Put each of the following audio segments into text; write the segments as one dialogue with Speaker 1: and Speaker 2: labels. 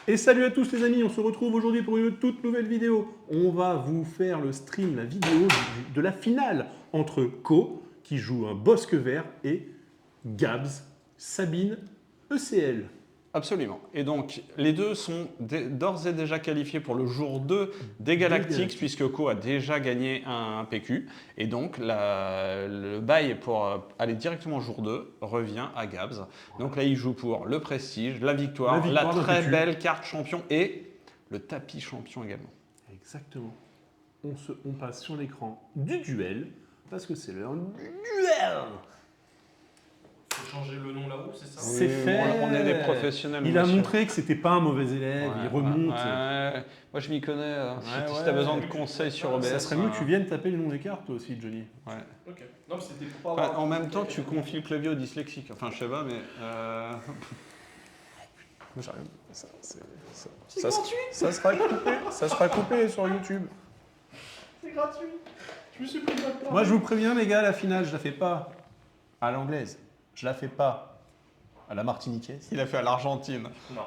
Speaker 1: Et salut à tous les amis, on se retrouve aujourd'hui pour une toute nouvelle vidéo. On va vous faire le stream, la vidéo de la finale entre Ko, qui joue un Bosque Vert, et Gabs, Sabine, ECL.
Speaker 2: Absolument. Et donc, les deux sont d'ores et déjà qualifiés pour le jour 2 des Galactics, puisque Ko a déjà gagné un PQ. Et donc, le bail pour aller directement au jour 2 revient à Gabs. Donc là, il joue pour le prestige, la victoire la très belle carte champion et le tapis champion également.
Speaker 1: Exactement. On passe sur l'écran du duel, parce que c'est l'heure du duel.
Speaker 3: Faut changer le nom là-haut, c'est ça?
Speaker 1: C'est fait.
Speaker 2: On est des professionnels.
Speaker 1: Il a montré que c'était pas un mauvais élève, il remonte.
Speaker 2: Moi, je m'y connais. Si tu as besoin de conseils sur OBS.
Speaker 1: Ça serait mieux que tu viennes taper le nom des cartes toi aussi, Johnny.
Speaker 2: Ouais.
Speaker 3: Ok. Non, mais c'était pour pas avoir...
Speaker 2: En même temps, tu confies le clavier au dyslexique. Enfin, je sais pas, mais...
Speaker 1: Ça sera coupé sur YouTube.
Speaker 3: C'est gratuit. Je me suis pris ma part.
Speaker 1: Moi, je vous préviens, les gars, la finale, je la fais pas à l'anglaise. Je la fais pas à la martiniquaise.
Speaker 2: Il a fait à l'Argentine.
Speaker 3: Non.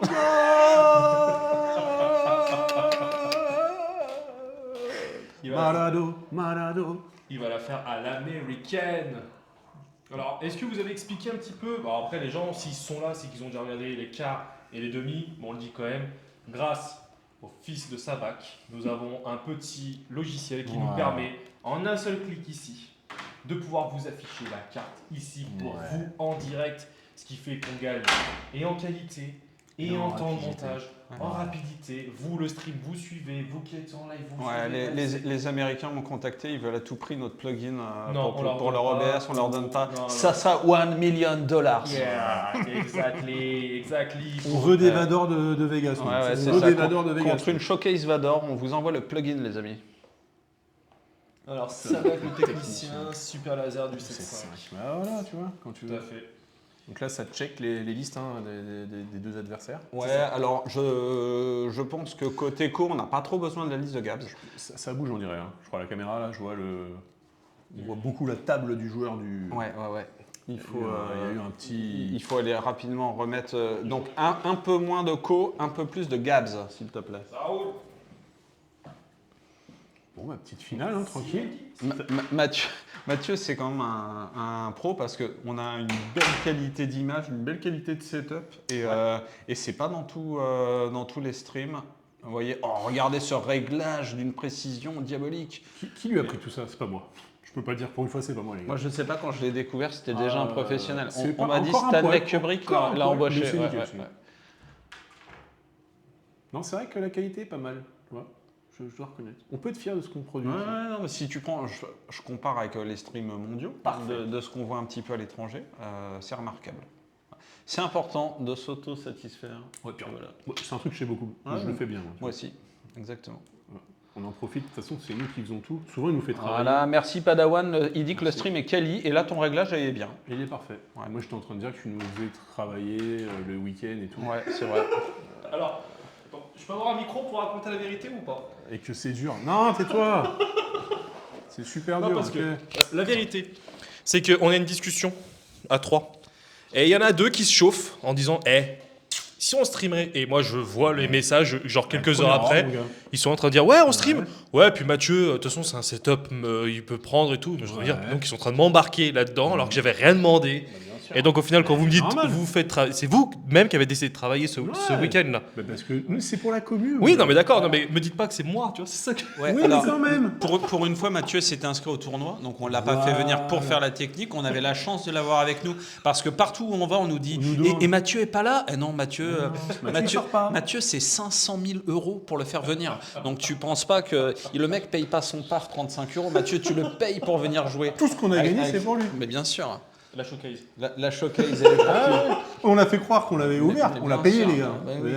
Speaker 1: Malado.
Speaker 3: Il va la faire à l'américaine. Alors, est-ce que vous avez expliqué un petit peu? Bon, après, les gens, s'ils sont là, c'est qu'ils ont déjà regardé les quarts et les demi. Bon, on le dit quand même. Grâce au fils de Sabac, nous avons un petit logiciel qui nous permet, en un seul clic ici, de pouvoir vous afficher la carte ici pour vous en direct, ce qui fait qu'on gagne et en qualité et en temps de montage, en rapidité. Vous, le stream, vous suivez, vous qui êtes en live, vous suivez.
Speaker 2: Les Américains m'ont contacté, ils veulent à tout prix notre plugin pour leur
Speaker 3: donne
Speaker 2: OBS, on leur donne pas.
Speaker 3: Non.
Speaker 2: Ça, $1 million.
Speaker 3: Yeah, exactly.
Speaker 1: On veut des Vador de Vegas.
Speaker 2: Ouais, c'est
Speaker 1: on veut
Speaker 2: ça.
Speaker 1: des Vador de Vegas.
Speaker 2: Contre une showcase Vador, on vous envoie le plugin, les amis.
Speaker 3: Alors, Sabac, le technicien, super laser du 7.5.
Speaker 1: Bah voilà, tu vois, quand tu
Speaker 3: Tout
Speaker 1: veux.
Speaker 3: à fait.
Speaker 1: Donc là, ça check les listes des deux adversaires.
Speaker 2: Ouais, alors je pense que côté Co, on n'a pas trop besoin de la liste de Gabs.
Speaker 1: Ça bouge, on dirait. Hein. Je crois à la caméra, là, on voit beaucoup la table du joueur du...
Speaker 2: Ouais.
Speaker 1: Il faut, il y a eu un petit...
Speaker 2: Il faut aller rapidement remettre... donc un peu moins de Co, un peu plus de Gabs, s'il te plaît.
Speaker 3: Ça roule.
Speaker 1: Bon, ma petite finale, hein, tranquille.
Speaker 2: Mathieu, c'est quand même un pro parce qu'on a une belle qualité d'image, une belle qualité de setup et c'est pas dans tous les streams. Vous voyez, regardez ce réglage d'une précision diabolique.
Speaker 1: Qui lui a pris tout ça? C'est pas moi. Je peux pas le dire pour une fois, c'est pas moi, les gars.
Speaker 2: Moi, je ne sais pas, quand je l'ai découvert, c'était déjà un professionnel. On m'a dit
Speaker 1: encore un
Speaker 2: Stanley
Speaker 1: poil,
Speaker 2: Kubrick
Speaker 1: encore un
Speaker 2: l'a
Speaker 1: poil,
Speaker 2: embauché.
Speaker 1: mais c'est
Speaker 2: Ouais,
Speaker 1: nickel,
Speaker 2: ouais,
Speaker 1: c'est
Speaker 2: ouais.
Speaker 1: Non, c'est vrai que la qualité est pas mal. Tu vois, je dois reconnaître. On peut être fier de ce qu'on produit.
Speaker 2: Ouais, non, mais si tu prends, je compare avec les streams mondiaux, de ce qu'on voit un petit peu à l'étranger, c'est remarquable. C'est important de s'auto-satisfaire.
Speaker 1: Ouais, puis
Speaker 2: voilà.
Speaker 1: c'est un truc que je sais beaucoup.
Speaker 2: Ouais,
Speaker 1: Je le fais bien.
Speaker 2: Moi aussi, exactement.
Speaker 1: On en profite. De toute façon, c'est nous qui faisons tout. Souvent, il nous fait travailler.
Speaker 2: Voilà, merci Padawan. Il dit que le stream est quali et là, ton réglage est bien.
Speaker 1: Il est parfait.
Speaker 2: Ouais.
Speaker 1: Moi, j'étais en train de dire que tu nous faisais travailler le week-end et tout.
Speaker 2: Ouais, c'est vrai.
Speaker 3: Alors, je peux avoir un micro pour raconter la vérité ou pas?
Speaker 1: Et que c'est dur. Non, tais-toi. C'est super dur.
Speaker 3: Parce que la vérité, c'est qu'on a une discussion à 3. Et il y en a 2 qui se chauffent en disant si on streamerait, et moi je vois les messages, genre quelques heures après, ils sont en train de dire ouais, on stream. Ouais, puis Mathieu, de toute façon, c'est un setup, il peut prendre et tout. Mais je veux dire, donc ils sont en train de m'embarquer là-dedans alors que j'avais rien demandé. Et donc au final, quand vous me dites, vous faites c'est vous même qui avez décidé de travailler ce week-end-là.
Speaker 1: Bah parce que nous, c'est pour la commune.
Speaker 3: Oui, non, mais d'accord, non, mais me dites pas que c'est moi, tu vois, c'est ça que.
Speaker 2: Ouais,
Speaker 1: oui,
Speaker 2: alors,
Speaker 1: mais quand même.
Speaker 2: Pour une fois, Mathieu s'était inscrit au tournoi, donc on l'a pas fait venir pour faire la technique. On avait la chance de l'avoir avec nous parce que partout où on va, on nous dit et Mathieu est pas là. Non, Mathieu, Mathieu, c'est 500 000 € pour le faire venir. Donc tu penses pas que le mec paye pas son part 35 €. Mathieu, tu le payes pour venir jouer.
Speaker 1: Tout ce qu'on a gagné, c'est pour lui.
Speaker 2: Mais bien sûr.
Speaker 3: La showcase.
Speaker 2: La showcase, elle est partie.
Speaker 1: On a fait croire qu'on l'avait ouvert, on l'a payé, les gars.
Speaker 2: Bah oui,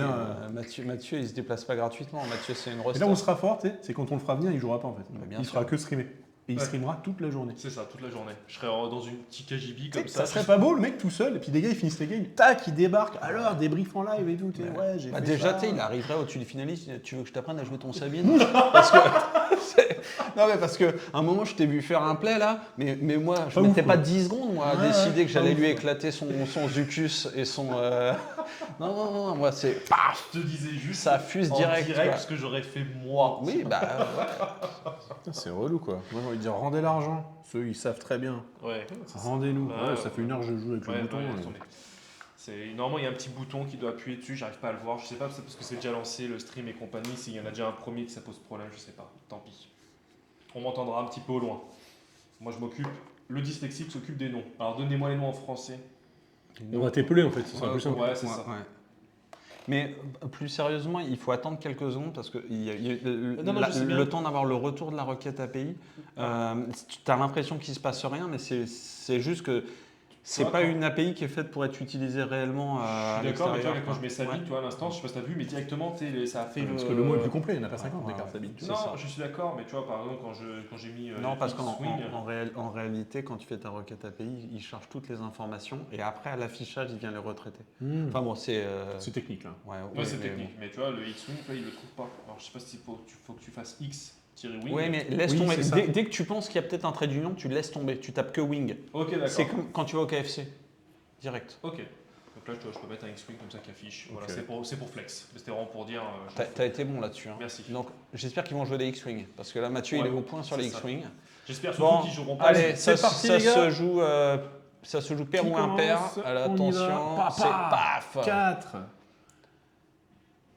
Speaker 2: Mathieu, il se déplace pas gratuitement. Mathieu, c'est une
Speaker 1: Et
Speaker 2: recette.
Speaker 1: là, on sera fort, c'est quand on le fera venir, il jouera pas en fait.
Speaker 2: Bah, bien
Speaker 1: Il
Speaker 2: sûr.
Speaker 1: fera que streamer. Et il streamera toute la journée.
Speaker 3: C'est ça, toute la journée. Je serais dans une petite KGB comme
Speaker 1: Ça serait pas beau, le mec tout seul, et puis des gars, ils finissent les games, tac, ils débarquent, alors, débrief en live et tout. Ouais, j'ai fait
Speaker 2: Déjà,
Speaker 1: ça.
Speaker 2: il arriverait au-dessus du finaliste. Tu veux que je t'apprenne à jouer ton Sabine? Parce que. Non, mais parce qu'à un moment, je t'ai vu faire un play là, mais moi, je
Speaker 1: Pas
Speaker 2: mettais
Speaker 1: ouf,
Speaker 2: pas
Speaker 1: quoi.
Speaker 2: 10 secondes, moi, à
Speaker 1: Ouais,
Speaker 2: décider que
Speaker 1: pas
Speaker 2: j'allais
Speaker 1: ouf,
Speaker 2: lui
Speaker 1: ouais.
Speaker 2: éclater son Zucus et son. Non, moi c'est paf,
Speaker 3: Je te disais juste
Speaker 2: ça fuse
Speaker 3: en
Speaker 2: direct. quoi.
Speaker 3: ce que j'aurais fait moi.
Speaker 2: Oui, bah ouais.
Speaker 1: Putain, c'est relou quoi. Moi j'ai envie de dire rendez l'argent. Ceux ils savent très bien.
Speaker 3: Ouais. c'est ça.
Speaker 1: Rendez-nous.
Speaker 3: Ouais,
Speaker 1: Ouais, ça fait une heure que je joue avec
Speaker 3: Ouais,
Speaker 1: le bouton.
Speaker 3: laisse tomber. Normalement, il y a un petit bouton qui doit appuyer dessus, j'arrive pas à le voir. Je sais pas, c'est parce que c'est déjà lancé le stream et compagnie. S'il y en a déjà un premier que ça pose problème, je sais pas. Tant pis. On m'entendra un petit peu au loin. Moi, je m'occupe. Le dyslexique s'occupe des noms. Alors, donnez-moi les noms en français.
Speaker 1: On va t'épeler en fait, ce sera
Speaker 2: Ouais,
Speaker 1: plus simple.
Speaker 3: Ouais, c'est
Speaker 2: Ouais,
Speaker 3: ça.
Speaker 2: ouais. Mais plus sérieusement, il faut attendre quelques secondes parce que
Speaker 3: Non, je sais bien.
Speaker 2: le temps d'avoir le retour de la requête API, tu as l'impression qu'il se passe rien, mais c'est juste que c'est
Speaker 3: vois,
Speaker 2: pas
Speaker 3: quand-
Speaker 2: une API qui est faite pour être utilisée réellement
Speaker 3: Je
Speaker 2: à
Speaker 3: suis d'accord, mais tu vois,
Speaker 2: l'extérieur.
Speaker 3: quand je mets Sabine,
Speaker 2: Ouais.
Speaker 3: tu vois, à l'instant, je sais pas si t'as vu, mais directement, tu sais, ça a fait
Speaker 1: Parce que le mot est plus complet, il n'y en a pas 50
Speaker 2: Ouais,
Speaker 1: des cartes
Speaker 2: ouais.
Speaker 1: Sabine.
Speaker 3: Non, je suis d'accord, mais tu vois, par exemple, quand j'ai mis
Speaker 2: Non, parce qu'en
Speaker 3: X-Wing,
Speaker 2: en réalité, quand tu fais ta requête API, il charge toutes les informations et après, à l'affichage, il vient les retraiter. Enfin bon, c'est.
Speaker 1: C'est technique là.
Speaker 2: Ouais,
Speaker 3: ouais, c'est
Speaker 2: mais
Speaker 3: technique, mais tu vois, le X-Wing, tu vois, il le trouve pas. Alors, je sais pas s'il faut que tu fasses X-Wing.
Speaker 2: bon. Ouais, mais laisse
Speaker 1: Oui,
Speaker 2: tomber.
Speaker 1: c'est ça.
Speaker 2: Dès que tu penses qu'il y a peut-être un trait d'union, tu laisses tomber. Tu tapes que wing.
Speaker 3: Ok,
Speaker 2: C'est
Speaker 3: d'accord.
Speaker 2: comme quand tu vas au KFC. Direct.
Speaker 3: Ok. Donc là, je peux mettre un X-Wing comme ça qui affiche. Voilà,
Speaker 1: Ok.
Speaker 3: c'est pour flex. C'était vraiment pour dire.
Speaker 2: T'as été bon là-dessus. Hein.
Speaker 3: Merci.
Speaker 2: Donc j'espère qu'ils vont jouer des X-Wing. Parce que là, Mathieu,
Speaker 3: Ouais,
Speaker 2: il est au point sur les
Speaker 3: c'est ça.
Speaker 2: X-Wing.
Speaker 3: J'espère surtout
Speaker 2: Bon,
Speaker 3: qu'ils joueront pas.
Speaker 2: allez,
Speaker 1: C'est
Speaker 2: ça,
Speaker 1: parti,
Speaker 2: ça
Speaker 1: les gars.
Speaker 2: ça se joue pair
Speaker 1: Qui
Speaker 2: ou impair.
Speaker 1: commence
Speaker 2: Allez,
Speaker 1: On y va.
Speaker 2: attention.
Speaker 1: Papa.
Speaker 2: C'est paf.
Speaker 1: 4.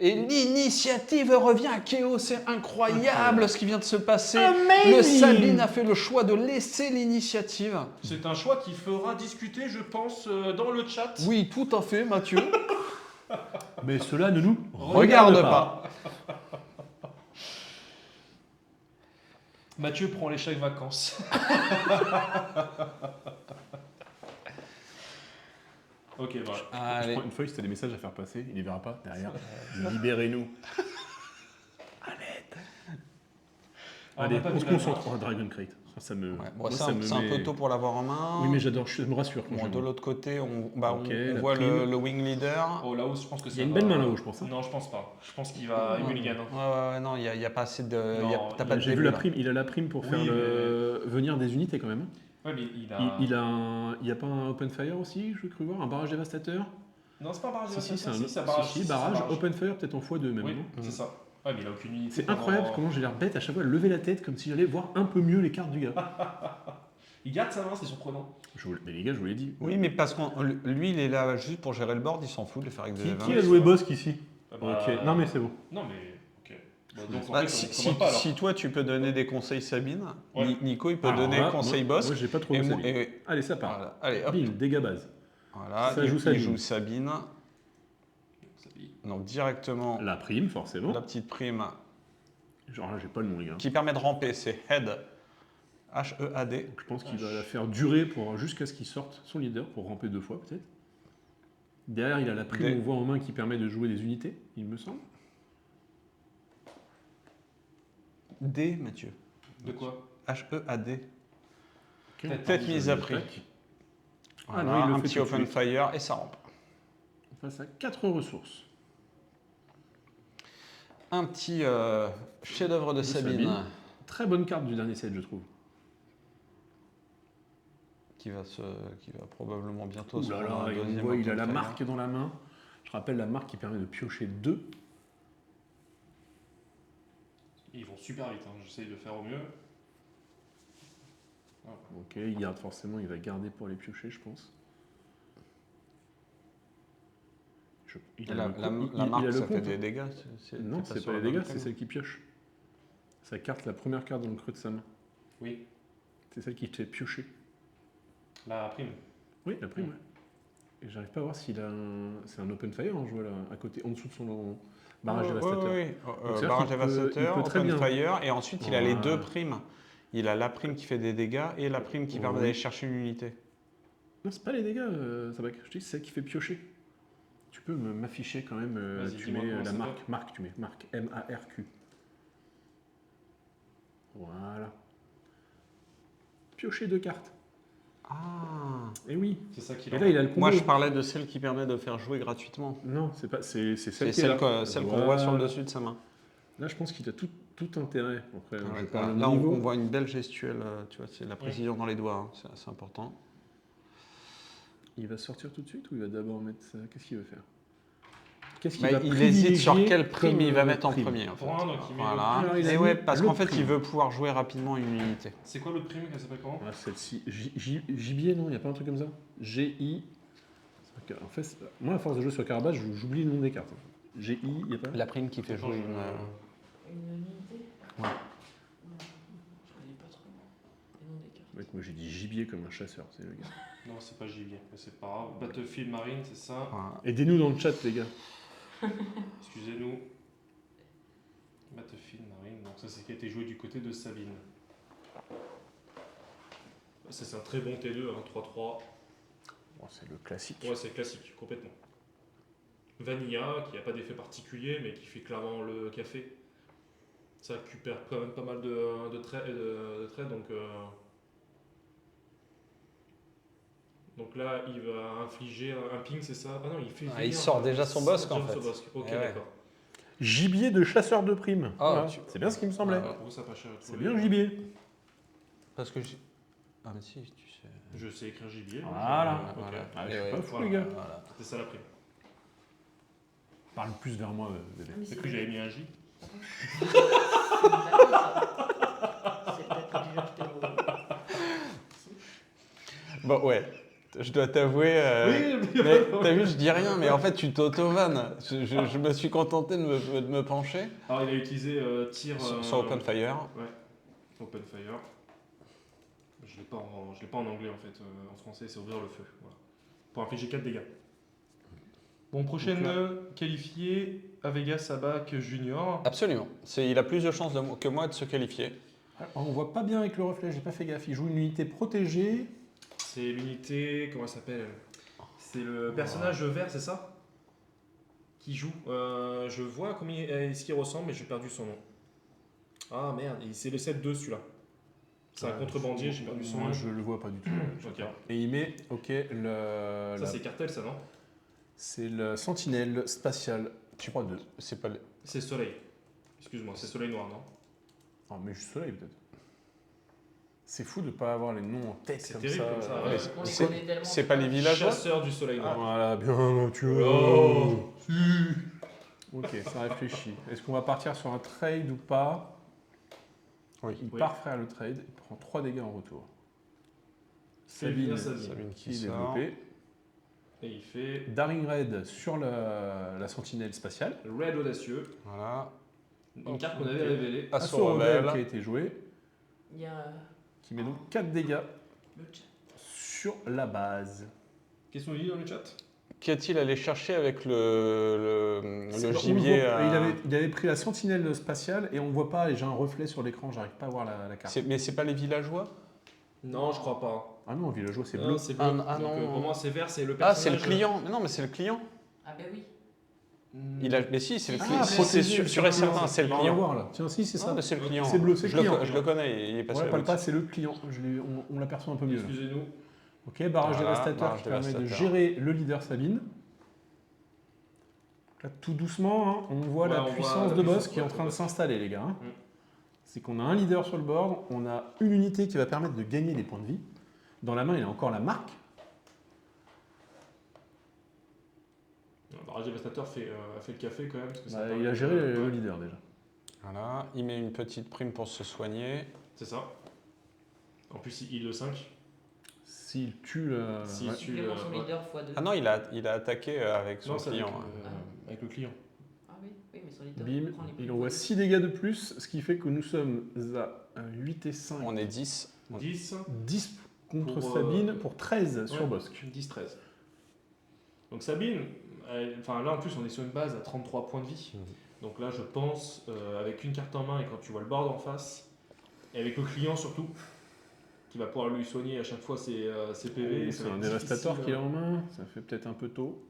Speaker 2: Et l'initiative revient à Keo. C'est incroyable ce qui vient de se passer.
Speaker 1: Amazing.
Speaker 2: Le Sabine a fait le choix de laisser l'initiative.
Speaker 3: C'est un choix qui fera discuter, je pense, dans le chat.
Speaker 2: Oui, tout à fait, Mathieu.
Speaker 1: Mais cela ne nous
Speaker 2: Regarde pas.
Speaker 3: Mathieu prend les chèques vacances. Ok, voilà.
Speaker 1: Je
Speaker 2: Allez.
Speaker 1: prends une feuille, si t'as des messages à faire passer, il les verra pas derrière. Libérez-nous. Allez, on se concentre. Oh, Dragon Crate. Ça me.
Speaker 2: Ouais, bon,
Speaker 1: moi,
Speaker 2: c'est
Speaker 1: ça me
Speaker 2: un
Speaker 1: met-
Speaker 2: peu tôt pour l'avoir en main.
Speaker 1: Oui, mais j'adore, je me rassure quand
Speaker 2: Bon,
Speaker 1: je
Speaker 2: de
Speaker 1: vois.
Speaker 2: l'autre côté, on
Speaker 1: Ok, la
Speaker 2: voit
Speaker 1: prime.
Speaker 2: le wing leader.
Speaker 3: Oh, là-haut, je pense que ça
Speaker 1: Il y a une
Speaker 3: va-
Speaker 1: belle main là-haut, je pense. hein.
Speaker 3: Non, je pense pas. Je pense qu'il va mulligan.
Speaker 2: Ouais, non, il n'y a pas assez de.
Speaker 3: Non,
Speaker 2: T'as pas de
Speaker 1: J'ai vu
Speaker 2: début,
Speaker 1: la
Speaker 2: là.
Speaker 1: prime, il a la prime pour
Speaker 3: Oui,
Speaker 1: faire venir des unités quand même.
Speaker 3: Ouais, mais il a.
Speaker 1: Il y a pas un open fire aussi, je cru voir, un barrage dévastateur.
Speaker 3: Non, c'est pas un barrage.
Speaker 1: Si, c'est un
Speaker 3: c'est un barrage.
Speaker 1: barrage, open fire peut-être en x2 même.
Speaker 3: Oui,
Speaker 1: non
Speaker 3: c'est ça. Ouais, mais il a aucune unité.
Speaker 1: C'est incroyable comment j'ai l'air bête à chaque fois de lever la tête comme si j'allais voir un peu mieux les cartes du gars.
Speaker 3: Il garde sa main, c'est surprenant.
Speaker 1: Mais les gars, je vous l'ai dit.
Speaker 2: Oui, mais parce que lui, il est là juste pour gérer le board, il s'en fout de le faire avec des
Speaker 1: Qui
Speaker 2: V20.
Speaker 1: a joué Bosque ici
Speaker 3: Ah bah,
Speaker 1: Ok, non mais c'est bon.
Speaker 3: Non, mais. Ok. Bon, donc, en
Speaker 2: Bah,
Speaker 3: fait,
Speaker 2: si,
Speaker 3: on commence pas alors.
Speaker 2: si toi tu peux donner des conseils Sabine,
Speaker 3: Ouais.
Speaker 2: Nico il peut
Speaker 1: Alors
Speaker 2: donner
Speaker 1: là,
Speaker 2: conseil
Speaker 1: moi,
Speaker 2: boss.
Speaker 1: Moi j'ai pas trop
Speaker 2: et
Speaker 1: vu
Speaker 2: moi-
Speaker 1: Sabine.
Speaker 2: et-
Speaker 1: Allez, ça part.
Speaker 2: voilà. Allez, hop.
Speaker 1: Bim, dégâts base.
Speaker 2: Voilà,
Speaker 1: Ça
Speaker 2: il
Speaker 1: joue Sabine.
Speaker 2: joue Sabine. Donc directement
Speaker 1: La prime, forcément.
Speaker 2: la petite prime
Speaker 1: Genre là, j'ai pas le nom, les gars.
Speaker 2: qui permet de ramper, c'est Head. H-E-A-D.
Speaker 1: Donc, je pense qu'il va la faire durer jusqu'à ce qu'il sorte son leader pour ramper 2 fois, peut-être. Derrière, il a la prime,
Speaker 2: Des-
Speaker 1: on voit en main qui permet de jouer des unités, il me semble.
Speaker 2: D, Mathieu.
Speaker 3: De quoi
Speaker 2: H-E-A-D.
Speaker 1: Ok, on
Speaker 2: Tête
Speaker 1: part
Speaker 2: mise
Speaker 1: sur
Speaker 2: à
Speaker 1: le
Speaker 2: prix.
Speaker 1: attaque.
Speaker 2: Voilà,
Speaker 1: non, il le
Speaker 2: un
Speaker 1: fait
Speaker 2: petit
Speaker 1: tout de
Speaker 2: open
Speaker 1: suite.
Speaker 2: fire et ça rampe.
Speaker 1: On passe à 4 ressources.
Speaker 2: Un petit chef-d'œuvre de Sabine,
Speaker 1: Sabine. Très bonne carte du dernier set, je trouve.
Speaker 2: qui va probablement bientôt
Speaker 1: Ouh
Speaker 2: se
Speaker 1: là
Speaker 2: prendre
Speaker 1: là,
Speaker 2: un
Speaker 1: et on
Speaker 2: deuxième
Speaker 1: voit, il a
Speaker 2: open
Speaker 1: la
Speaker 2: fire.
Speaker 1: marque dans la main. Je rappelle la marque qui permet de piocher 2.
Speaker 3: Ils vont super vite, hein. J'essaye de faire au mieux.
Speaker 1: Ok, il garde forcément, il va garder pour les piocher, je pense. Il a
Speaker 2: La,
Speaker 1: le-
Speaker 2: la-
Speaker 1: il-
Speaker 2: la
Speaker 1: il
Speaker 2: marque,
Speaker 1: a le
Speaker 2: ça fait
Speaker 1: compte,
Speaker 2: des
Speaker 1: hein.
Speaker 2: dégâts.
Speaker 1: Non,
Speaker 2: t'es
Speaker 1: c'est
Speaker 2: sur
Speaker 1: pas
Speaker 2: la
Speaker 1: les dégâts,
Speaker 2: bonne
Speaker 1: c'est
Speaker 2: prime.
Speaker 1: celle qui pioche. Sa carte, la première carte dans le creux de sa main.
Speaker 3: Oui,
Speaker 1: C'est celle qui te fait piocher.
Speaker 3: la prime.
Speaker 1: Oui, la prime, ouais. Et j'arrive pas à voir s'il a un... C'est un open fire, on joue là, à côté, en dessous de son barrage dévastateur.
Speaker 2: Oui.
Speaker 1: c'est-à-dire
Speaker 2: Barrage
Speaker 1: qu'il peut-
Speaker 2: dévastateur,
Speaker 1: il peut très
Speaker 2: open
Speaker 1: bien.
Speaker 2: fire, et ensuite il a les
Speaker 1: Voilà.
Speaker 2: deux primes. Il a la prime qui fait des dégâts et la prime qui permet
Speaker 1: Oui.
Speaker 2: d'aller chercher une unité.
Speaker 1: Non, c'est pas les dégâts, Sabak. Je te dis, c'est celle qui fait piocher. Tu peux m'afficher quand même,
Speaker 3: Vas-y,
Speaker 1: tu
Speaker 3: dis-moi
Speaker 1: mets
Speaker 3: comment
Speaker 1: la
Speaker 3: ça
Speaker 1: marque, tu mets marque M-A-R-Q. Voilà. Piocher 2 cartes.
Speaker 2: Ah.
Speaker 1: Et oui.
Speaker 3: C'est ça qui
Speaker 1: Et là, il a le combo.
Speaker 2: Moi je parlais de celle qui permet de faire jouer gratuitement.
Speaker 1: Non, c'est pas, c'est
Speaker 2: C'est
Speaker 1: celle qui est
Speaker 2: celle
Speaker 1: là.
Speaker 2: qu'on voit sur le dessus de sa main.
Speaker 1: Là, je pense qu'il a tout intérêt. Après, je
Speaker 2: Ouais,
Speaker 1: parle
Speaker 2: là
Speaker 1: au
Speaker 2: on
Speaker 1: niveau.
Speaker 2: voit une belle gestuelle, tu vois, c'est la précision dans les doigts, hein, c'est assez important.
Speaker 1: Il va sortir tout de suite ou il va d'abord mettre ça? Qu'est-ce qu'il veut faire? Qu'est-ce qu'il
Speaker 2: Bah,
Speaker 1: va
Speaker 2: il hésite sur
Speaker 1: privilégier
Speaker 2: quel prime
Speaker 1: comme,
Speaker 2: il va mettre en
Speaker 1: prime.
Speaker 2: premier. En fait.
Speaker 3: Pour un, donc il met
Speaker 2: Voilà.
Speaker 1: Alors, il a
Speaker 2: Et
Speaker 1: mis
Speaker 2: ouais, parce
Speaker 1: le
Speaker 2: qu'en fait,
Speaker 1: prime.
Speaker 2: il veut pouvoir jouer rapidement une unité.
Speaker 3: C'est quoi l'autre prime qu'elle s'appelle comment?
Speaker 1: Ah, celle-ci, Gibier, non, il n'y a pas un truc comme ça GI. En fait, moi, à force de jouer sur Carabasse, j'oublie le nom des cartes. GI, il n'y a pas
Speaker 2: La prime qui fait jouer une.
Speaker 4: Une unité.
Speaker 2: Ouais.
Speaker 4: Je connais pas trop les noms des cartes.
Speaker 1: Mec, moi j'ai dit gibier comme un chasseur, c'est le gars.
Speaker 3: Non, c'est pas gibier, mais c'est pas grave. Battlefield Marine, c'est ça.
Speaker 2: Voilà.
Speaker 1: Aidez-nous dans le chat, les gars.
Speaker 3: Excusez-nous. Battlefield Marine, donc ça c'est ce qui a été joué du côté de Sabine. Ça c'est un très bon T2, hein, 3-3.
Speaker 1: Bon, c'est le classique.
Speaker 3: Ouais, c'est classique, complètement. Vanilla, qui n'a pas d'effet particulier, mais qui fait clairement le café. Ça récupère quand même pas mal de traits, donc là, il va infliger un ping, c'est ça? Ah non, il fait.
Speaker 2: Ah, il sort déjà son bosque, en fait.
Speaker 3: Ok,
Speaker 2: Eh ouais.
Speaker 3: d'accord.
Speaker 1: Gibier de chasseur de prime.
Speaker 2: Ah,
Speaker 1: Voilà. C'est bien ce qui me semblait.
Speaker 2: Ah,
Speaker 3: Pourquoi ça n'a pas cher à
Speaker 1: C'est
Speaker 3: trouver
Speaker 1: bien gibier.
Speaker 2: Parce que j'ai. Ah, mais si, tu sais.
Speaker 3: Je sais écrire gibier.
Speaker 1: Voilà.
Speaker 3: Ok.
Speaker 2: Voilà.
Speaker 1: Ah,
Speaker 2: Et
Speaker 1: je suis
Speaker 2: ouais.
Speaker 1: pas fou,
Speaker 3: Voilà.
Speaker 1: les gars.
Speaker 2: Voilà.
Speaker 3: C'était ça la prime.
Speaker 1: Parle plus vers moi, bébé.
Speaker 4: Ah, mais
Speaker 3: J'ai cru que j'avais mis un J.
Speaker 4: C'est peut-être du genre
Speaker 2: Bon, ouais. Je dois t'avouer.
Speaker 3: Oui,
Speaker 2: Mais t'as vu, je dis rien, mais en fait, tu t'auto-vannes. Je me suis contenté de me pencher
Speaker 3: Alors il a utilisé tir.
Speaker 2: sur Open Fire.
Speaker 3: Ouais, Open Fire. Je l'ai pas en anglais en fait. En français, c'est ouvrir le feu. Voilà. Pour infliger 4 dégâts. Bon, prochaine
Speaker 1: Donc
Speaker 3: qualifiée, Avega Sabac Junior.
Speaker 2: Absolument. Il a plus de chances que moi de se qualifier.
Speaker 1: Alors, on voit pas bien avec le reflet, j'ai pas fait gaffe. Il joue une unité protégée.
Speaker 3: C'est l'unité. Comment elle s'appelle? C'est le personnage vert, c'est ça? Qui joue. Je vois combien est-ce qu'il ressemble, mais j'ai perdu son nom. Ah merde, c'est le 7-2 celui-là. C'est un contrebandier, j'ai perdu son
Speaker 1: Moi,
Speaker 3: nom.
Speaker 1: je le vois pas du tout.
Speaker 3: Ok.
Speaker 1: Et il met, ok,
Speaker 3: Ça, c'est cartel, ça, non?
Speaker 1: c'est le Sentinelle spatial 3-2.
Speaker 2: C'est pas.
Speaker 3: C'est Soleil. Excuse-moi, c'est Soleil Noir, non?
Speaker 1: Oh, mais juste soleil peut-être. C'est fou de pas avoir les noms en tête
Speaker 3: C'est
Speaker 1: comme
Speaker 3: terrible
Speaker 1: ça.
Speaker 3: comme ça,
Speaker 2: Ouais,
Speaker 3: ouais.
Speaker 4: On les
Speaker 2: c'est-
Speaker 4: connaît tellement.
Speaker 2: c'est pas les villageois.
Speaker 3: Chasseur du Soleil Noir.
Speaker 1: Voilà, bien, tu vois.
Speaker 3: Oh.
Speaker 1: Ok, ça réfléchit. Est-ce qu'on va partir sur un trade ou pas?
Speaker 2: Oui.
Speaker 1: Il
Speaker 3: Oui.
Speaker 1: part faire le trade, il prend 3 dégâts en retour.
Speaker 3: Sabine.
Speaker 2: Sabine
Speaker 1: qui
Speaker 2: qui
Speaker 1: est
Speaker 2: sort.
Speaker 1: développé.
Speaker 3: Et il fait
Speaker 1: Daring Raid sur la sentinelle spatiale.
Speaker 3: Red Audacieux.
Speaker 2: Voilà.
Speaker 3: Une carte qu'on avait
Speaker 1: Ok.
Speaker 3: révélée.
Speaker 2: Assaut
Speaker 1: rebelle
Speaker 2: rebelle.
Speaker 1: qui a été joué,
Speaker 4: Il y a
Speaker 1: qui met donc 4 dégâts
Speaker 4: le chat.
Speaker 1: sur la base.
Speaker 3: Qu'est-ce qu'on dit dans le chat?
Speaker 2: Qu'est-il allé chercher avec le
Speaker 1: On le
Speaker 2: gibier
Speaker 1: voit-
Speaker 2: à-
Speaker 1: il avait pris la sentinelle spatiale et on ne voit pas, et j'ai un reflet sur l'écran, j'arrive pas à voir la carte.
Speaker 2: Mais c'est pas les villageois?
Speaker 3: Non, je crois pas.
Speaker 1: Ah non, villageois c'est
Speaker 3: Non,
Speaker 1: bleu.
Speaker 3: c'est bleu.
Speaker 2: Ah,
Speaker 3: Donc,
Speaker 2: non.
Speaker 3: pour moi, c'est vert, c'est le
Speaker 2: Ah,
Speaker 3: personnage.
Speaker 2: c'est le client. Mais non, mais c'est le client.
Speaker 4: Ah ben oui.
Speaker 2: Mais si, c'est le
Speaker 4: Ah,
Speaker 2: client. Si,
Speaker 1: protégé,
Speaker 2: c'est sûr et
Speaker 1: client,
Speaker 2: certain, c'est le
Speaker 1: On va
Speaker 2: client.
Speaker 1: voir là. Tiens, si, c'est
Speaker 2: Ah,
Speaker 1: ça.
Speaker 2: mais c'est le client.
Speaker 1: C'est bleu, c'est
Speaker 2: Je
Speaker 1: le client.
Speaker 2: je le connais, il est passé
Speaker 1: Ouais,
Speaker 2: à
Speaker 1: pas
Speaker 2: la
Speaker 1: le pas, c'est le client. On l'aperçoit un peu mieux. là.
Speaker 3: Excusez-nous.
Speaker 1: Ok, barrage
Speaker 2: Voilà,
Speaker 1: dévastateur
Speaker 2: barrage
Speaker 1: qui permet de
Speaker 2: dévastateur.
Speaker 1: gérer le leader Sabine. Là, tout doucement, hein, on voit
Speaker 3: Ouais,
Speaker 1: la
Speaker 3: on voit
Speaker 1: puissance
Speaker 3: la
Speaker 1: de boss
Speaker 3: puissance,
Speaker 1: qui est en
Speaker 3: ouais,
Speaker 1: train de
Speaker 3: ouais.
Speaker 1: s'installer, les gars. Hein.
Speaker 3: Mm.
Speaker 1: C'est qu'on a un leader sur le board, on a une unité qui va permettre de gagner des points de vie. Dans la main, il a encore la marque.
Speaker 3: Le barrage dévastateur a fait le café quand même. Parce que ça
Speaker 1: Bah,
Speaker 3: permet
Speaker 1: il a
Speaker 3: de-
Speaker 1: géré le
Speaker 3: ouais,
Speaker 1: leader déjà.
Speaker 2: Voilà, il met une petite prime pour se soigner.
Speaker 3: C'est ça. En plus, il le 5.
Speaker 1: S'il tue le.
Speaker 3: Si
Speaker 1: ouais.
Speaker 3: tu
Speaker 4: Il
Speaker 3: le.
Speaker 4: prend son
Speaker 3: ouais.
Speaker 4: leader x2.
Speaker 2: Ah non, il a attaqué avec son
Speaker 3: Non, c'est
Speaker 2: client.
Speaker 3: avec le client.
Speaker 4: Ah oui, oui, mais son leader.
Speaker 1: Bim,
Speaker 4: prend les
Speaker 1: il
Speaker 4: plus
Speaker 1: envoie
Speaker 4: gros.
Speaker 1: 6 dégâts de plus, ce qui fait que nous sommes à 8 et 5.
Speaker 2: On est 10.
Speaker 3: 10.
Speaker 1: 10 contre
Speaker 3: Pour,
Speaker 1: Sabine pour 13 sur
Speaker 3: Ouais.
Speaker 1: Bosque.
Speaker 3: 10-13. Donc Sabine, enfin là en plus on est sur une base à 33 points de vie.
Speaker 2: Mhm.
Speaker 3: Donc là je pense avec une carte en main et quand tu vois le board en face, et avec le client surtout, qui va pouvoir lui soigner à chaque fois ses PV. ça
Speaker 1: C'est
Speaker 3: va
Speaker 1: un
Speaker 3: être
Speaker 1: dévastateur
Speaker 3: difficile,
Speaker 1: qu'il a en main, ça fait peut-être un peu tôt.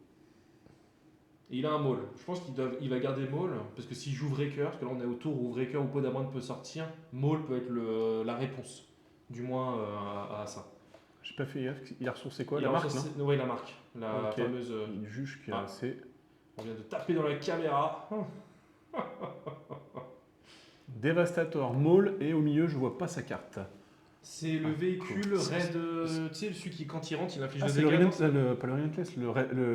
Speaker 3: Et il a un maul. Je pense qu'il va garder maul, parce que s'il joue Breaker, parce que là on est au tour où Breaker ou Podamon peut sortir, maul peut être la réponse, du moins à ça.
Speaker 1: J'ai pas fait gaffe, il a ressourcé quoi?
Speaker 3: Il
Speaker 1: La
Speaker 3: a
Speaker 1: marque,
Speaker 3: ressourcé-
Speaker 1: non?
Speaker 3: ouais, la marque. La
Speaker 1: Ok.
Speaker 3: fameuse.
Speaker 1: Il juge qu'il a
Speaker 3: Ah.
Speaker 1: assez.
Speaker 3: On vient de taper dans la caméra.
Speaker 1: Dévastator, Maul, et au milieu, je vois pas sa carte.
Speaker 3: C'est le véhicule
Speaker 2: cool.
Speaker 3: Raid, tu sais, celui qui, quand il rentre, il inflige
Speaker 1: Ah,
Speaker 3: le
Speaker 1: c'est le
Speaker 3: dégâts.
Speaker 1: pas le Relentless, le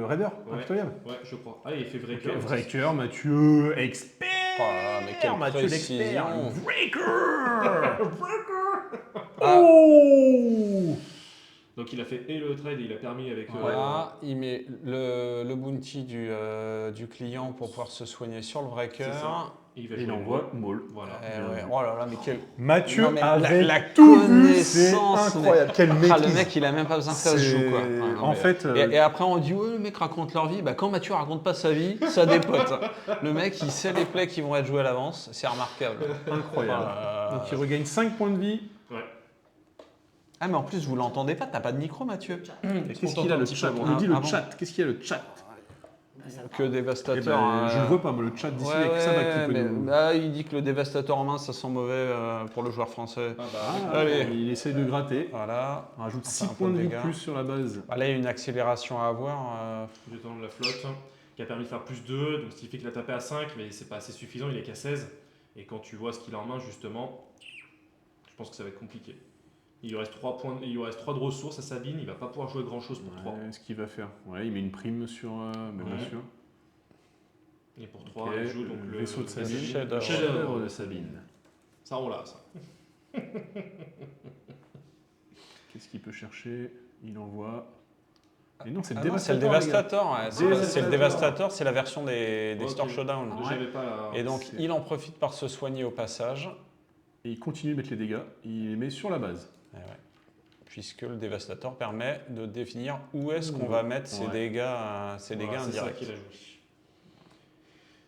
Speaker 1: Raider,
Speaker 3: Ouais.
Speaker 1: impitoyable.
Speaker 3: Ouais, je crois. Ah, il fait vrai
Speaker 1: Ok,
Speaker 3: cœur.
Speaker 1: vrai cœur, Mathieu, expert.
Speaker 2: Oh là là, mais quelle
Speaker 1: Mathieu l'expert,
Speaker 2: précision.
Speaker 1: le breaker.
Speaker 2: Ah.
Speaker 1: Oh.
Speaker 3: Donc il a fait et le trade et il a permis avec.
Speaker 2: Voilà, il met le bounty du client pour pouvoir se soigner sur le vrai
Speaker 3: C'est ça.
Speaker 2: cœur.
Speaker 3: Et il va
Speaker 1: Et il
Speaker 3: jouer
Speaker 1: envoie
Speaker 3: Maul.
Speaker 1: Maul.
Speaker 3: Voilà.
Speaker 2: Eh
Speaker 1: Bien
Speaker 2: ouais.
Speaker 1: vu.
Speaker 2: Oh là là, mais quel.
Speaker 1: Mathieu
Speaker 2: Non, mais
Speaker 1: avait
Speaker 2: la
Speaker 1: tout vu, c'est
Speaker 2: connaissance,
Speaker 1: incroyable. Quel
Speaker 2: Ah,
Speaker 1: maîtrise.
Speaker 2: le mec, il a même pas besoin que ça se joue, quoi.
Speaker 1: C'est-
Speaker 2: Ouais, non,
Speaker 1: en
Speaker 2: mais-
Speaker 1: fait,
Speaker 2: Et après, on dit, ouais, le mec raconte leur vie. Bah, quand Mathieu raconte pas sa vie, ça dépote. Le mec, il sait les plays qui vont être joués à l'avance. C'est remarquable.
Speaker 1: incroyable.
Speaker 2: Oh là là.
Speaker 1: Donc il regagne 5 points de vie.
Speaker 3: Ouais.
Speaker 2: Ah, mais en plus, vous l'entendez pas, t'as pas de micro, Mathieu.
Speaker 1: Et qu'est-ce
Speaker 3: On
Speaker 1: qu'il a
Speaker 3: t'entend
Speaker 1: le
Speaker 3: un petit
Speaker 1: chat
Speaker 3: peu
Speaker 1: On
Speaker 3: moins.
Speaker 1: nous dit le
Speaker 2: Ah bon.
Speaker 1: chat. Qu'est-ce qu'il y a le chat
Speaker 2: Que
Speaker 1: Eh
Speaker 2: dévastateur.
Speaker 1: ben, je le vois pas, moi, le chat d'ici, il y a que ça qui peut
Speaker 2: mais
Speaker 1: nous...
Speaker 2: là, il dit que le dévastateur en main, ça sent mauvais pour le joueur français.
Speaker 3: Ah bah,
Speaker 1: Ah,
Speaker 2: Allez.
Speaker 1: il essaie de gratter.
Speaker 2: Voilà.
Speaker 1: On rajoute
Speaker 2: Enfin,
Speaker 1: 6
Speaker 2: un peu
Speaker 1: points de
Speaker 2: de
Speaker 1: vie de
Speaker 2: dégâts.
Speaker 1: plus sur la base.
Speaker 2: Bah, là, il y a une accélération à avoir.
Speaker 3: je vais tendre la flotte qui a permis de faire plus 2, donc ce qui fait qu'il a tapé à 5, mais c'est pas assez suffisant, il est qu'à 16. Et quand tu vois ce qu'il a en main, justement, je pense que ça va être compliqué. Il lui reste 3 points, il lui reste 3 de ressources à Sabine, il va pas pouvoir jouer grand chose pour 3.
Speaker 1: Ouais, ce qu'il va faire. Ouais, il met une prime sur... mais bien
Speaker 3: Ouais.
Speaker 1: sûr.
Speaker 3: Et pour 3,
Speaker 1: Ok,
Speaker 3: il joue donc
Speaker 1: le
Speaker 3: le
Speaker 1: vaisseau de Sabine.
Speaker 2: chef-d'œuvre.
Speaker 3: Le chef-d'œuvre
Speaker 1: Chef-d'œuvre
Speaker 3: de
Speaker 1: de
Speaker 3: Sabine. Ça, on l'a, ça.
Speaker 1: Qu'est-ce qu'il peut chercher? Il envoie... Et non, c'est le
Speaker 2: Ah non, c'est le
Speaker 1: dévastateur.
Speaker 2: dévastateur. Ouais. C'est
Speaker 3: Dévastateur.
Speaker 2: le dévastateur, c'est la version des
Speaker 3: Ok.
Speaker 2: Store Showdown.
Speaker 3: Donc, j'avais pas la...
Speaker 2: Et donc,
Speaker 1: C'est-
Speaker 2: il en profite par se soigner au passage.
Speaker 1: Et il continue de mettre les dégâts. Il les met sur la base.
Speaker 2: Eh ouais. Puisque le dévastateur permet de définir où est-ce qu'on va mettre ces
Speaker 1: Ouais.
Speaker 2: dégâts,
Speaker 3: Voilà, c'est ça
Speaker 2: indirects.
Speaker 3: qu'il a joué.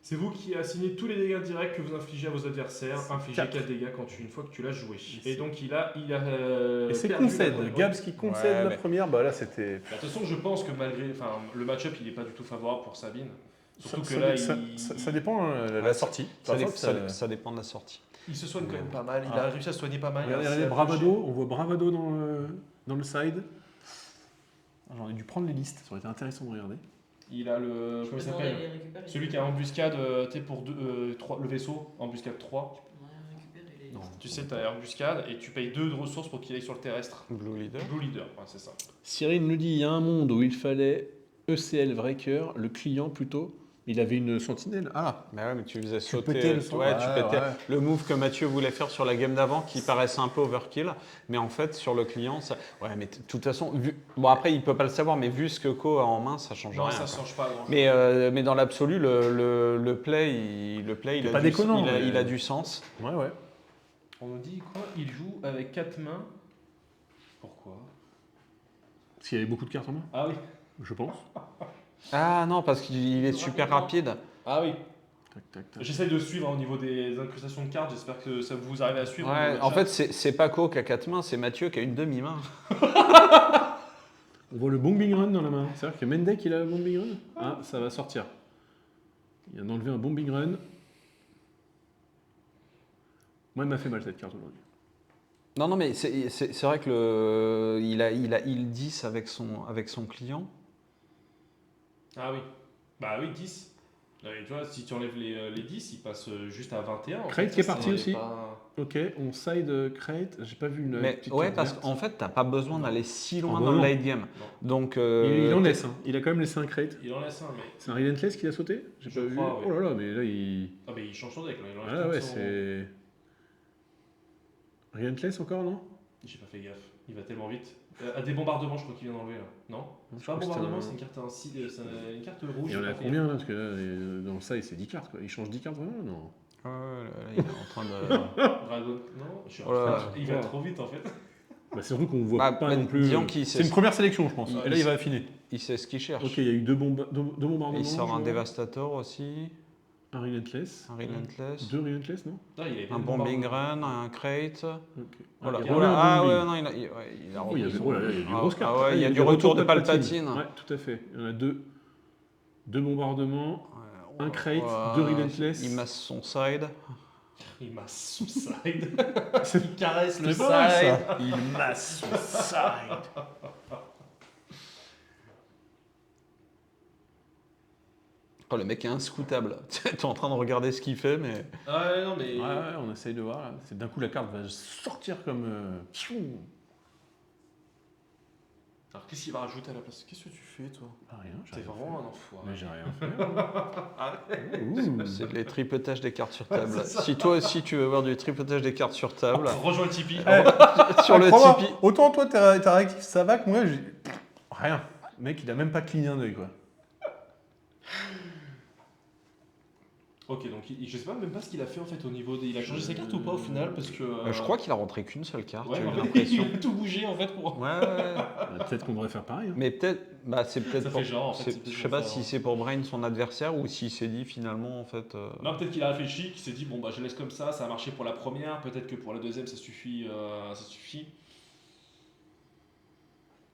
Speaker 3: C'est vous qui assignez tous les dégâts directs que vous infligez à vos adversaires. Infligez 4 dégâts une fois que tu l'as joué. Et donc il a
Speaker 1: Et c'est
Speaker 3: perdu la
Speaker 1: concède.
Speaker 3: première.
Speaker 1: Gabs qui concède
Speaker 2: Ouais,
Speaker 1: la
Speaker 2: mais-
Speaker 1: première, bah là c'était...
Speaker 3: Bah, de toute façon, je pense que malgré, le match-up, il n'est pas du tout favorable pour Sabine. Surtout
Speaker 1: ça,
Speaker 3: que là,
Speaker 1: ça dépend la
Speaker 2: Ouais,
Speaker 1: sortie.
Speaker 2: Ça,
Speaker 1: Par
Speaker 2: dé-
Speaker 1: exemple,
Speaker 2: ça dépend de la sortie.
Speaker 3: il se soigne quand même pas mal. Il a réussi à se soigner pas mal.
Speaker 1: Regardez,
Speaker 3: Il a
Speaker 1: regardez,
Speaker 3: réussi à
Speaker 1: Bravado, on voit Bravado dans le side. Ah, j'en ai dû prendre les listes, ça aurait été intéressant de regarder.
Speaker 3: Il a le. Comment il s'appelle Celui qui a embuscade, tu sais, pour le vaisseau, embuscade 3.
Speaker 1: Non.
Speaker 3: Tu sais, tu as embuscade et tu payes 2 de ressources pour qu'il aille sur le terrestre.
Speaker 2: Blue Leader.
Speaker 3: Blue Leader, ouais, c'est ça.
Speaker 1: Cyril nous dit il y a un monde où il fallait ECL vrai cœur, le client plutôt. Il avait une sentinelle. Ah,
Speaker 2: Mais ouais, mais tu faisais
Speaker 1: tu
Speaker 2: sauter.
Speaker 1: pétais le son.
Speaker 2: Ouais, tu pétais.
Speaker 1: ouais.
Speaker 2: Le move que Mathieu voulait faire sur la game d'avant qui paraissait un peu overkill, mais en fait sur le client, ça... ouais, mais de toute façon, bon après il peut pas le savoir, mais vu ce que Ko a en main, ça change
Speaker 3: Non,
Speaker 2: rien.
Speaker 3: ça
Speaker 2: quoi.
Speaker 3: change pas grand-chose.
Speaker 2: Mais dans l'absolu, le play, il a
Speaker 1: pas
Speaker 2: du,
Speaker 1: déconnant,
Speaker 2: il
Speaker 1: mais-
Speaker 2: a du sens.
Speaker 1: Ouais, ouais.
Speaker 3: On nous dit quoi? Il joue avec 4 mains. Pourquoi?
Speaker 1: Parce qu'il y avait beaucoup de cartes en main,
Speaker 3: Ah oui.
Speaker 1: je pense.
Speaker 2: Ah non, parce qu'il est super rapide.
Speaker 3: Ah oui.
Speaker 1: Tac, tac, tac.
Speaker 3: J'essaye de suivre au niveau des incrustations de cartes. J'espère que ça vous arrive à suivre. au
Speaker 2: Ouais,
Speaker 3: niveau
Speaker 2: en
Speaker 3: chat.
Speaker 2: fait, c'est pas Ko qui a 4 mains, c'est Mathieu qui a une demi-main.
Speaker 1: On voit le bombing run dans la main. C'est-à-dire que Mendek il a le bombing run. Ah, ça va sortir. Il vient d'enlever un bombing run. Moi, il m'a fait mal cette carte aujourd'hui.
Speaker 2: Non, non, mais c'est vrai que il a il 10 avec son client.
Speaker 3: Ah oui. Bah oui, 10. Et tu vois, si tu enlèves les 10, il passe juste à 21. en
Speaker 1: Crate
Speaker 3: fait.
Speaker 1: qui est
Speaker 3: Ça,
Speaker 1: parti
Speaker 3: c'est
Speaker 1: aussi.
Speaker 3: pas-
Speaker 1: Ok, on side crate. J'ai pas vu une
Speaker 2: Mais
Speaker 1: petite
Speaker 2: ouais,
Speaker 1: carte
Speaker 2: parce
Speaker 1: verte.
Speaker 2: qu'en fait, t'as pas besoin d'aller si loin
Speaker 1: Ah bah
Speaker 2: dans le
Speaker 1: non.
Speaker 2: late game.
Speaker 3: Non.
Speaker 2: Donc,
Speaker 1: Il en laisse. Hein. Il a quand même laissé un crate.
Speaker 3: Il en laisse un, mais.
Speaker 1: C'est un Relentless qui a sauté. J'ai
Speaker 3: Je
Speaker 1: pas vu.
Speaker 3: crois, oui.
Speaker 1: Oh là là, mais là il.
Speaker 3: Ah, mais il change son deck là. Il enlève
Speaker 1: Ah
Speaker 3: tout
Speaker 1: ouais,
Speaker 3: son-
Speaker 1: c'est. Relentless encore, non?
Speaker 3: J'ai pas fait gaffe. Il va tellement vite. À des bombardements, je crois qu'il vient d'enlever là. Non?
Speaker 1: Je
Speaker 3: C'est pas un
Speaker 1: crois que
Speaker 3: bombardement,
Speaker 1: c'était
Speaker 3: c'est une carte rouge.
Speaker 1: Il y en
Speaker 3: j'ai
Speaker 1: a
Speaker 3: pas fait
Speaker 1: combien là? Parce que là, dans le side c'est 10 cartes quoi. Il change 10 cartes vraiment? Non.
Speaker 2: ouais, là, il est en train de.
Speaker 3: gaffe. Dragon. Non, je suis
Speaker 2: Oh là.
Speaker 3: il va trop vite en fait.
Speaker 1: Bah, c'est surtout qu'on voit
Speaker 2: Bah,
Speaker 1: pas
Speaker 2: bah,
Speaker 1: non plus.
Speaker 2: disons qu'il
Speaker 1: C'est
Speaker 2: sait-
Speaker 1: une première sélection, je pense.
Speaker 3: Ouais,
Speaker 1: Et là, il va affiner.
Speaker 2: Il sait ce qu'il cherche.
Speaker 1: Ok, il y a eu deux bombardements.
Speaker 2: Il sort
Speaker 1: je
Speaker 2: un
Speaker 1: vois.
Speaker 2: Devastator aussi,
Speaker 1: Un Relentless.
Speaker 2: un Relentless,
Speaker 1: Deux Relentless, non?
Speaker 3: Non, il avait
Speaker 2: un bombing run, un crate.
Speaker 1: Ok.
Speaker 2: Voilà.
Speaker 1: il y a
Speaker 2: Voilà.
Speaker 1: un
Speaker 2: Ah
Speaker 1: bombing.
Speaker 2: ouais, non, il a
Speaker 1: Oh, il y
Speaker 2: repris
Speaker 1: avait, oh là là, il y a du
Speaker 2: Ah,
Speaker 1: grosse carte.
Speaker 2: ah ouais, il y a du
Speaker 1: des
Speaker 2: retour de
Speaker 1: Palpatine.
Speaker 2: Palpatine.
Speaker 1: Ouais, tout à fait. Il y en a deux. Deux bombardements.
Speaker 2: Ouais,
Speaker 1: Un crate,
Speaker 2: ouais,
Speaker 1: deux Relentless.
Speaker 2: Il masse son side.
Speaker 3: Il masse son side. Il caresse le
Speaker 1: C'est pas mal,
Speaker 3: side.
Speaker 1: ça. Il masse son side.
Speaker 2: Oh, le mec est inscoutable. T'es en train de regarder ce qu'il fait, mais...
Speaker 3: Ah ouais, non, mais.
Speaker 1: Ouais, on essaye de voir. Là. C'est d'un coup la carte va sortir comme. Pfiou.
Speaker 3: Alors, qu'est-ce qu'il va rajouter à la place? Qu'est-ce que tu fais, toi?
Speaker 1: Ah, rien. j'ai
Speaker 3: T'es
Speaker 1: rien
Speaker 3: vraiment
Speaker 1: fait.
Speaker 3: un enfoiré.
Speaker 1: Mais j'ai rien fait. Ouh.
Speaker 2: C'est les tripotages des cartes sur table. Si toi aussi tu veux voir du tripotage des cartes sur table,
Speaker 3: Rejoins le Tipeee.
Speaker 2: sur le
Speaker 1: Crois-moi,
Speaker 2: Tipeee...
Speaker 1: Autant toi t'as réactif ça va que moi j'ai. Rien. Le mec il a même pas cligné un œil quoi.
Speaker 3: Ok, donc je sais même pas ce qu'il a fait en fait au niveau des. Il a changé ses cartes ou pas au final parce que.
Speaker 2: Je crois qu'il a rentré qu'une seule carte,
Speaker 3: Ouais,
Speaker 2: j'ai eu
Speaker 3: en fait,
Speaker 2: l'impression.
Speaker 3: il a tout bougé en fait pour.
Speaker 2: Ouais.
Speaker 1: Peut-être qu'on devrait faire pareil. Hein.
Speaker 2: Mais peut-être, c'est peut-être
Speaker 3: Ça
Speaker 2: pour...
Speaker 3: fait genre, en fait, c'est
Speaker 2: je
Speaker 3: peut-être
Speaker 2: sais pas
Speaker 3: pour
Speaker 2: si
Speaker 3: ça.
Speaker 2: c'est pour Brain son adversaire ou s'il s'est dit finalement en fait...
Speaker 3: Non, peut-être qu'il a réfléchi, qu'il s'est dit bon bah je laisse comme ça a marché pour la première, peut-être que pour la deuxième ça suffit.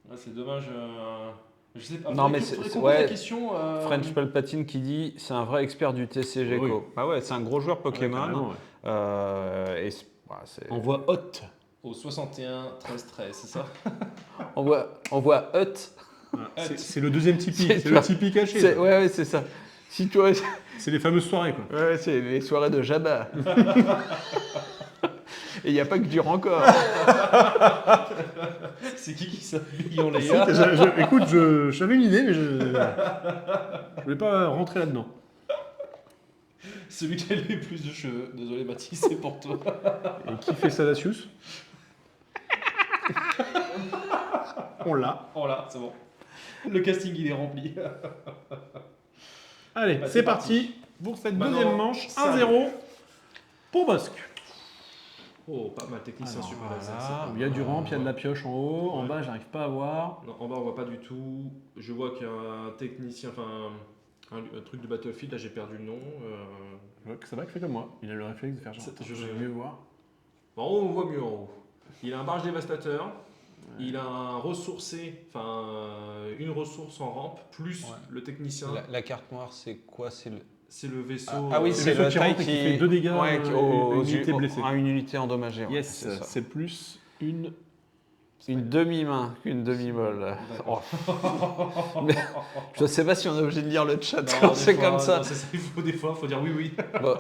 Speaker 3: Ouais, c'est dommage. Je sais pas.
Speaker 2: Non, mais
Speaker 3: faudrait
Speaker 2: c'est-
Speaker 3: qu'on pose la
Speaker 2: ouais.
Speaker 3: question.
Speaker 2: French Palpatine qui dit c'est un vrai expert du TCG
Speaker 1: Oui.
Speaker 2: Co. Ah ouais, c'est un gros joueur
Speaker 1: Ouais,
Speaker 2: Pokémon.
Speaker 1: carrément, ouais.
Speaker 2: Et c'est...
Speaker 1: On voit hot.
Speaker 3: Au 61 13 13, c'est ça?
Speaker 2: on voit Hut.
Speaker 1: C'est le deuxième Tipeee.
Speaker 2: C'est
Speaker 1: C'est le Tipeee caché.
Speaker 2: C'est-
Speaker 1: ça.
Speaker 2: ouais, c'est ça. Si toi,
Speaker 1: C'est les fameuses soirées quoi.
Speaker 2: ouais, c'est les soirées de Jabba. Et il n'y a pas que du rancor.
Speaker 3: C'est qui s'habille en Léa?
Speaker 1: Écoute, j'avais une idée mais je voulais pas rentrer là-dedans.
Speaker 3: Celui qui a le plus de cheveux. Désolé Mathis, c'est pour toi.
Speaker 1: Et qui fait Salacius? On l'a.
Speaker 3: Oh là, c'est bon. Le casting il est rempli.
Speaker 1: Allez,
Speaker 3: Bah,
Speaker 1: c'est parti pour cette
Speaker 3: Maintenant,
Speaker 1: deuxième manche.
Speaker 3: ça
Speaker 1: 1-0 pour Bosque.
Speaker 3: Oh, pas mal, technicien
Speaker 1: Alors,
Speaker 3: super
Speaker 1: voilà.
Speaker 3: laser,
Speaker 1: Il y a du ramp, il y a de la pioche en haut. En
Speaker 3: Ouais.
Speaker 1: bas, j'arrive pas à voir.
Speaker 3: Non, en bas on voit pas du tout. Je vois qu'il y a un technicien, enfin un truc de Battlefield, là j'ai perdu le nom.
Speaker 1: Je vois que ça va, fait comme moi. Il a le réflexe de faire genre.
Speaker 3: Ça,
Speaker 1: Attends,
Speaker 3: je-
Speaker 1: je vais mieux voir.
Speaker 3: En haut on voit mieux en haut. Il a un barge dévastateur, il a un ressourcé, une ressource en rampe, plus
Speaker 2: Ouais.
Speaker 3: le technicien.
Speaker 2: La carte noire, c'est quoi? C'est le...
Speaker 3: C'est le vaisseau.
Speaker 2: Ah oui,
Speaker 1: c'est
Speaker 2: c'est
Speaker 1: le
Speaker 2: le
Speaker 1: qui rentre
Speaker 2: taille
Speaker 1: et qui fait 2 dégâts,
Speaker 2: ouais,
Speaker 1: une unité blessée.
Speaker 2: à une unité endommagée. Ouais,
Speaker 1: Yes,
Speaker 2: c'est ça.
Speaker 1: c'est plus une.
Speaker 2: Une demi-main, une demi-molle.
Speaker 3: D'accord.
Speaker 2: Oh. Mais je sais pas si on est obligé de lire le chat
Speaker 3: Non,
Speaker 2: quand
Speaker 3: des
Speaker 2: c'est
Speaker 3: fois,
Speaker 2: comme ça.
Speaker 3: non, c'est ça, il faut des fois, faut dire oui, oui.
Speaker 2: Bon,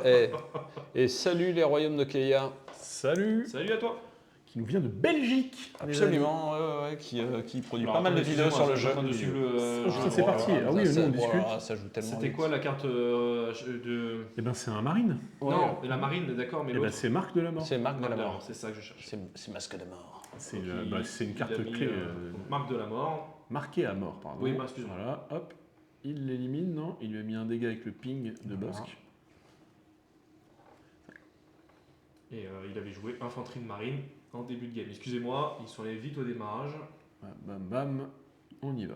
Speaker 2: et salut les royaumes de Keia.
Speaker 1: Salut.
Speaker 3: Salut à toi.
Speaker 1: Qui nous vient de Belgique.
Speaker 2: Absolument, ouais, qui produit
Speaker 3: Alors,
Speaker 2: pas mal de
Speaker 3: attendez,
Speaker 2: vidéos sur le
Speaker 3: excusez-moi,
Speaker 2: jeu.
Speaker 3: je suis en train de suivre le
Speaker 1: Oh,
Speaker 3: jeu.
Speaker 1: putain, c'est parti. Ah oui, nous, on discute.
Speaker 2: Ça joue tellement
Speaker 3: C'était
Speaker 2: vite.
Speaker 3: quoi la carte de.
Speaker 1: Eh ben, c'est un marine.
Speaker 3: Non, la marine, d'accord, mais
Speaker 1: Eh ben,
Speaker 3: l'autre.
Speaker 1: c'est Marc de la Mort.
Speaker 2: C'est Marc de la mort.
Speaker 3: C'est ça que je cherche.
Speaker 2: C'est Masque de mort.
Speaker 1: C'est
Speaker 3: Donc,
Speaker 1: c'est une
Speaker 3: il
Speaker 1: carte
Speaker 3: a mis,
Speaker 1: clé.
Speaker 3: donc, marque de la mort.
Speaker 1: Marquée à mort, pardon.
Speaker 3: Oui, excuse-moi.
Speaker 1: Voilà, hop. Il l'élimine, non? Il lui a mis un dégât avec le ping de Bosque.
Speaker 3: Et il avait joué infanterie de marine en début de game. Excusez-moi, ils sont allés vite au démarrage.
Speaker 1: Bam, bam, on y va.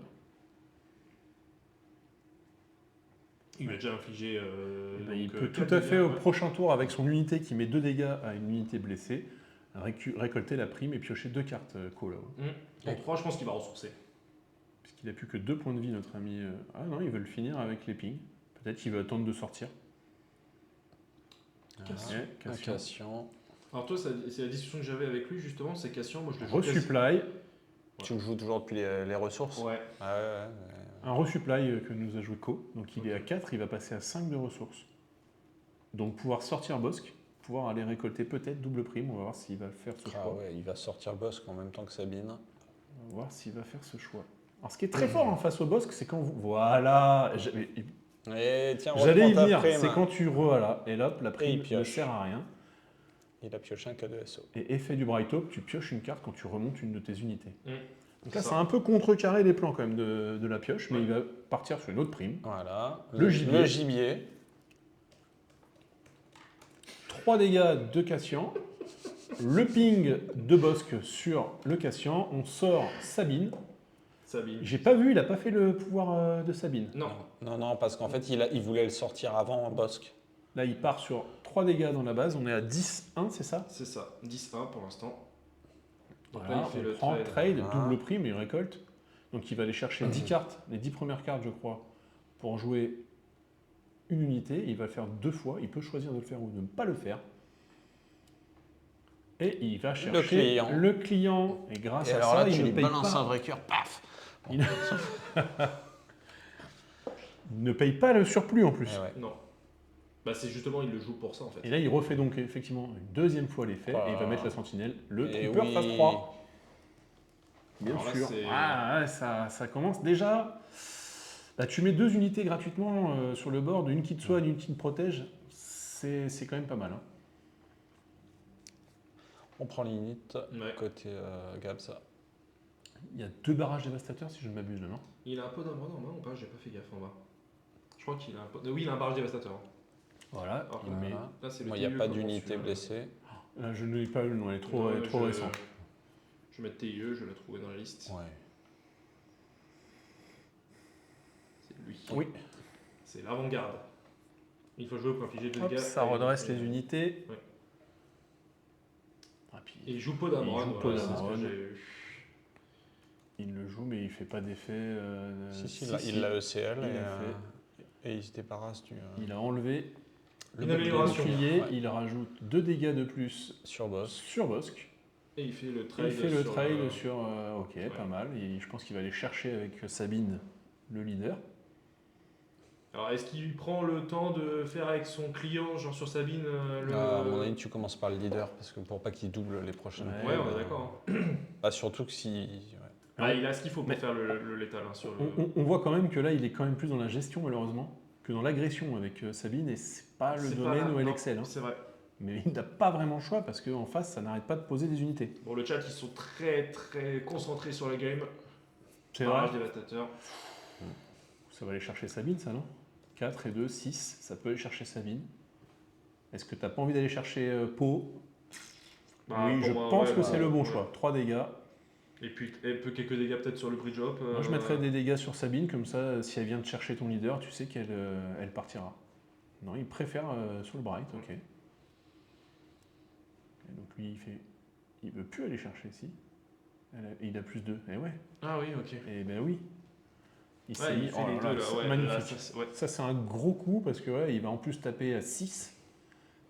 Speaker 3: Il lui a déjà infligé.
Speaker 1: Eh ben, il
Speaker 3: donc,
Speaker 1: peut tout
Speaker 3: quatre
Speaker 1: à fait,
Speaker 3: dégâts,
Speaker 1: au
Speaker 3: ouais.
Speaker 1: prochain tour, avec son unité qui met 2 dégâts à une unité blessée, récolter la prime et piocher 2 cartes là-haut.
Speaker 3: En 3, je pense qu'il va ressourcer.
Speaker 1: Puisqu'il a plus que 2 points de vie, notre ami. Ah non, il veut le finir avec les pings. Peut-être qu'il veut attendre de sortir.
Speaker 3: Cassien.
Speaker 1: Ouais, Cassien.
Speaker 2: Cassien.
Speaker 3: Alors, toi, c'est la discussion que j'avais avec lui, justement. C'est Cassien, moi je le joue.
Speaker 1: Resupply.
Speaker 2: Tu joues toujours depuis les ressources?
Speaker 3: Ouais.
Speaker 2: Ah ouais.
Speaker 1: Un resupply que nous a joué Co. Donc il est à 4, il va passer à 5 de ressources. Donc pouvoir sortir Bosque, pouvoir aller récolter peut-être double prime. On va voir s'il va faire ce
Speaker 2: Ah
Speaker 1: choix.
Speaker 2: ouais, il va sortir Bosque en même temps que Sabine.
Speaker 1: On va voir s'il va faire ce choix. Alors ce qui est très fort en face au Bosque, c'est quand vous... Voilà.
Speaker 2: Et tiens,
Speaker 1: J'allais y
Speaker 2: reprends ta
Speaker 1: venir.
Speaker 2: prime.
Speaker 1: C'est quand tu voilà. Et là, la
Speaker 2: Et
Speaker 1: prime
Speaker 2: il
Speaker 1: ne
Speaker 2: pioche.
Speaker 1: sert à rien.
Speaker 2: Il a pioché un cadeau SO.
Speaker 1: Et effet du Bright Hope, tu pioches une carte quand tu remontes une de tes unités. Donc là,
Speaker 3: Ça.
Speaker 1: c'est un peu contrecarré les plans quand même de la pioche, mais
Speaker 3: Ouais.
Speaker 1: il va partir sur une autre prime.
Speaker 2: Voilà.
Speaker 1: Le gibier.
Speaker 2: Le gibier.
Speaker 1: 3 dégâts de Cassian. Le ping de Bosque sur le Cassian. On sort Sabine.
Speaker 3: Sabine.
Speaker 1: J'ai pas vu, il a pas fait le pouvoir de Sabine.
Speaker 3: Non.
Speaker 2: Non, parce qu'en fait, il voulait le sortir avant Bosque.
Speaker 1: Là, il part sur 3 dégâts dans la base. On est à 10-1, c'est ça?
Speaker 3: C'est ça. 10-1 pour l'instant. Donc
Speaker 1: Voilà,
Speaker 3: là, il fait
Speaker 1: on
Speaker 3: le
Speaker 1: prend
Speaker 3: trade.
Speaker 1: trade,
Speaker 2: Voilà.
Speaker 1: double prime et il récolte. Donc il va aller chercher 10 cartes, les 10 premières cartes, je crois, pour jouer une unité. Il va le faire 2 fois. Il peut choisir de le faire ou de ne pas le faire. Et il va chercher le client. Et grâce
Speaker 2: Et
Speaker 1: à
Speaker 2: alors
Speaker 1: ça,
Speaker 2: là, tu
Speaker 1: il
Speaker 2: lui
Speaker 1: ne paye
Speaker 2: balances
Speaker 1: pas.
Speaker 2: un vrai cœur, paf.
Speaker 1: ne paye pas le surplus en plus.
Speaker 2: Eh ouais.
Speaker 3: Non. Bah c'est justement, il le joue pour ça en fait.
Speaker 1: Et là, il refait donc effectivement une deuxième fois l'effet et il va mettre la sentinelle. Le
Speaker 2: Et
Speaker 1: trooper
Speaker 2: oui.
Speaker 1: phase 3. Bien
Speaker 3: Alors là,
Speaker 1: sûr.
Speaker 3: c'est-
Speaker 1: Ouais, ça commence déjà. Bah, tu mets 2 unités gratuitement sur le board, une qui te soigne, une qui te protège. C'est quand même pas mal. Hein.
Speaker 2: On prend l'init
Speaker 3: Ouais.
Speaker 2: côté Gabs.
Speaker 1: Il y a 2 barrages dévastateurs si je ne m'abuse là, non?
Speaker 3: Il a un peu d'abord en main ou pas? J'ai pas fait gaffe en bas. Je crois qu'il a un peu. Oui, il a un barrage dévastateur.
Speaker 1: Voilà.
Speaker 3: Alors,
Speaker 1: il met-
Speaker 3: Là, c'est le
Speaker 2: Moi, il n'y a
Speaker 3: TIE
Speaker 2: pas
Speaker 3: comment
Speaker 2: d'unité
Speaker 3: celui-là.
Speaker 2: blessée.
Speaker 1: Là, je ne l'ai pas eu le nom, elle est trop,
Speaker 3: Ouais,
Speaker 1: elle est trop
Speaker 3: je-
Speaker 1: récente.
Speaker 3: Je vais mettre TIE, je vais la trouver dans la liste.
Speaker 2: Ouais.
Speaker 3: C'est lui.
Speaker 1: Oui.
Speaker 3: C'est l'avant-garde. Il faut jouer pour infliger 2
Speaker 1: Hop,
Speaker 3: dégâts.
Speaker 1: ça
Speaker 3: et-
Speaker 1: redresse
Speaker 3: et-
Speaker 1: les unités.
Speaker 3: Ouais.
Speaker 1: Ah, puis
Speaker 3: Et il joue Podamron.
Speaker 1: Il joue
Speaker 3: Voilà, c'est ce
Speaker 1: Podamron.
Speaker 3: que j'ai eu.
Speaker 1: il le joue, mais il fait pas d'effet.
Speaker 2: Si, il l'a ECL
Speaker 1: Il
Speaker 2: et,
Speaker 1: l'a
Speaker 2: et il se débarrasse du
Speaker 1: Il a enlevé
Speaker 2: le
Speaker 3: Une amélioration.
Speaker 1: bouclier,
Speaker 2: Ouais.
Speaker 1: il rajoute 2 dégâts de plus
Speaker 2: sur boss.
Speaker 1: sur Bosque.
Speaker 3: Et il fait le
Speaker 1: Il
Speaker 3: trade.
Speaker 1: fait le
Speaker 3: sur,
Speaker 1: trail sur. Ok,
Speaker 3: ouais.
Speaker 1: pas mal. Et je pense qu'il va aller chercher avec Sabine, le leader.
Speaker 3: Alors, est-ce qu'il prend le temps de faire avec son client, genre sur Sabine, le.
Speaker 2: À mon avis, tu commences par le leader parce que pour pas qu'il double les prochaines.
Speaker 1: Ouais,
Speaker 3: Ouais, on est d'accord.
Speaker 2: Bah, surtout que si. ouais.
Speaker 3: Ah, il a ce qu'il faut pour
Speaker 1: Mais-
Speaker 3: faire le létal hein, sur le.
Speaker 1: On voit quand même que là, il est quand même plus dans la gestion, malheureusement, que dans l'agression avec Sabine. Et c'est pas le
Speaker 3: C'est
Speaker 1: domaine
Speaker 3: pas-
Speaker 1: où elle
Speaker 3: non,
Speaker 1: excelle. Hein.
Speaker 3: C'est vrai.
Speaker 1: Mais il n'a pas vraiment le choix parce qu'en face, ça n'arrête pas de poser des unités.
Speaker 3: Bon, le chat, ils sont très très concentrés sur la game.
Speaker 1: C'est vrai.
Speaker 3: Barrage dévastateur.
Speaker 1: Ça va aller chercher Sabine, ça, non? 4 et 2, 6. Ça peut aller chercher Sabine. Est-ce que tu n'as pas envie d'aller chercher Pau?
Speaker 3: Bah,
Speaker 1: Oui,
Speaker 3: pour
Speaker 1: je
Speaker 3: moi,
Speaker 1: pense
Speaker 3: ouais,
Speaker 1: que
Speaker 3: bah,
Speaker 1: c'est le bon
Speaker 3: ouais.
Speaker 1: choix. 3 dégâts.
Speaker 3: Et puis quelques dégâts peut-être sur le bridge hop.
Speaker 1: Moi, je mettrais des dégâts sur Sabine, comme ça, si elle vient de chercher ton leader, tu sais qu'elle elle partira. Non, il préfère sur le bright, ok. Et donc lui, il veut plus aller chercher ici. Il a plus 2. Eh ouais.
Speaker 3: Ah oui, ok.
Speaker 1: Eh ben oui. Il s'est
Speaker 3: Ouais,
Speaker 1: mis.
Speaker 3: il fait
Speaker 1: Oh
Speaker 3: les
Speaker 1: là
Speaker 3: deux
Speaker 1: là,
Speaker 3: là.
Speaker 1: c'est
Speaker 3: Ouais,
Speaker 1: magnifique.
Speaker 3: là, ça, c'est- ouais.
Speaker 1: Ça, c'est un gros coup parce que ouais, il va en plus taper à 6.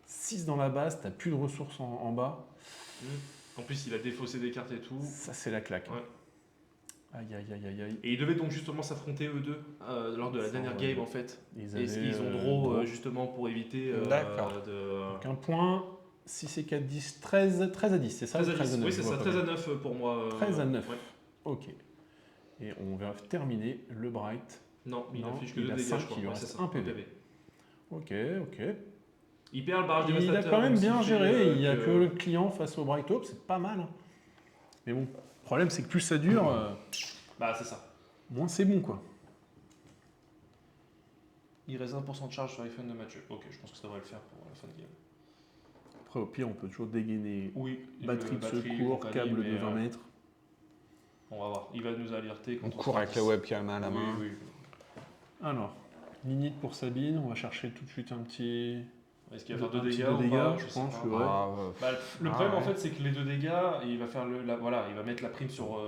Speaker 1: 6 dans la base, t'as plus de ressources en bas.
Speaker 3: En plus, il a défaussé des cartes et tout.
Speaker 1: Ça, c'est la claque.
Speaker 3: Ouais.
Speaker 1: Aïe, aïe, aïe, aïe, aïe.
Speaker 3: Et ils devaient donc justement s'affronter eux deux lors de la
Speaker 1: Ça,
Speaker 3: dernière
Speaker 1: ouais.
Speaker 3: game en fait.
Speaker 1: Ils
Speaker 3: Et
Speaker 1: avaient,
Speaker 3: ils ont draw justement pour éviter
Speaker 2: D'accord.
Speaker 3: de.
Speaker 1: Donc un point, 6 et 4, 10, 13 à 10, c'est ça
Speaker 3: 13 à
Speaker 1: 13
Speaker 3: 10.
Speaker 1: à 9,
Speaker 3: Oui,
Speaker 1: je
Speaker 3: c'est
Speaker 1: vois
Speaker 3: ça,
Speaker 1: pas
Speaker 3: 13 à
Speaker 1: bien.
Speaker 3: 9 pour moi.
Speaker 1: 13 à 9.
Speaker 3: Ouais.
Speaker 1: Ok. Et on va terminer le bright.
Speaker 3: Non, il
Speaker 1: Non,
Speaker 3: affiche que
Speaker 1: il
Speaker 3: 2
Speaker 1: a
Speaker 3: dégâts,
Speaker 1: 5,
Speaker 3: je crois.
Speaker 1: il lui
Speaker 3: Ouais,
Speaker 1: reste
Speaker 3: c'est ça,
Speaker 1: un PV. Ok, ok.
Speaker 3: Il perd le barrage
Speaker 1: Il a
Speaker 3: dévastateur.
Speaker 1: quand même
Speaker 3: donc
Speaker 1: bien
Speaker 3: s'il fait,
Speaker 1: géré, il n'y a que le client face au bright hope, c'est pas mal. Hein. Mais bon, le problème c'est que plus ça dure,
Speaker 3: Bah, c'est ça.
Speaker 1: moins c'est bon quoi.
Speaker 3: Il reste 1% de charge sur l'iPhone de Mathieu. Ok, je pense que ça devrait le faire pour la fin de game.
Speaker 1: Après au pire on peut toujours dégainer
Speaker 3: Oui,
Speaker 1: batterie de
Speaker 3: batterie,
Speaker 1: secours,
Speaker 3: compagnie,
Speaker 1: câble
Speaker 3: mais,
Speaker 1: de 20 mètres.
Speaker 3: On va voir. Il va nous alerter quand
Speaker 2: On court
Speaker 3: sera
Speaker 2: avec la
Speaker 3: 10.
Speaker 2: webcam à la main.
Speaker 3: Oui, oui.
Speaker 1: Alors, minute pour Sabine, on va chercher tout de suite un petit...
Speaker 3: Est-ce qu'il va faire
Speaker 1: Un
Speaker 3: 2
Speaker 1: petit
Speaker 3: dégâts
Speaker 1: deux
Speaker 3: ou
Speaker 1: dégâts,
Speaker 3: pas
Speaker 1: je
Speaker 3: sais
Speaker 1: pense,
Speaker 3: pas.
Speaker 1: ouais.
Speaker 3: Bah, le
Speaker 2: Ah,
Speaker 3: problème en
Speaker 2: ouais.
Speaker 3: fait c'est que les 2 dégâts, il va faire voilà, il va mettre la prime sur.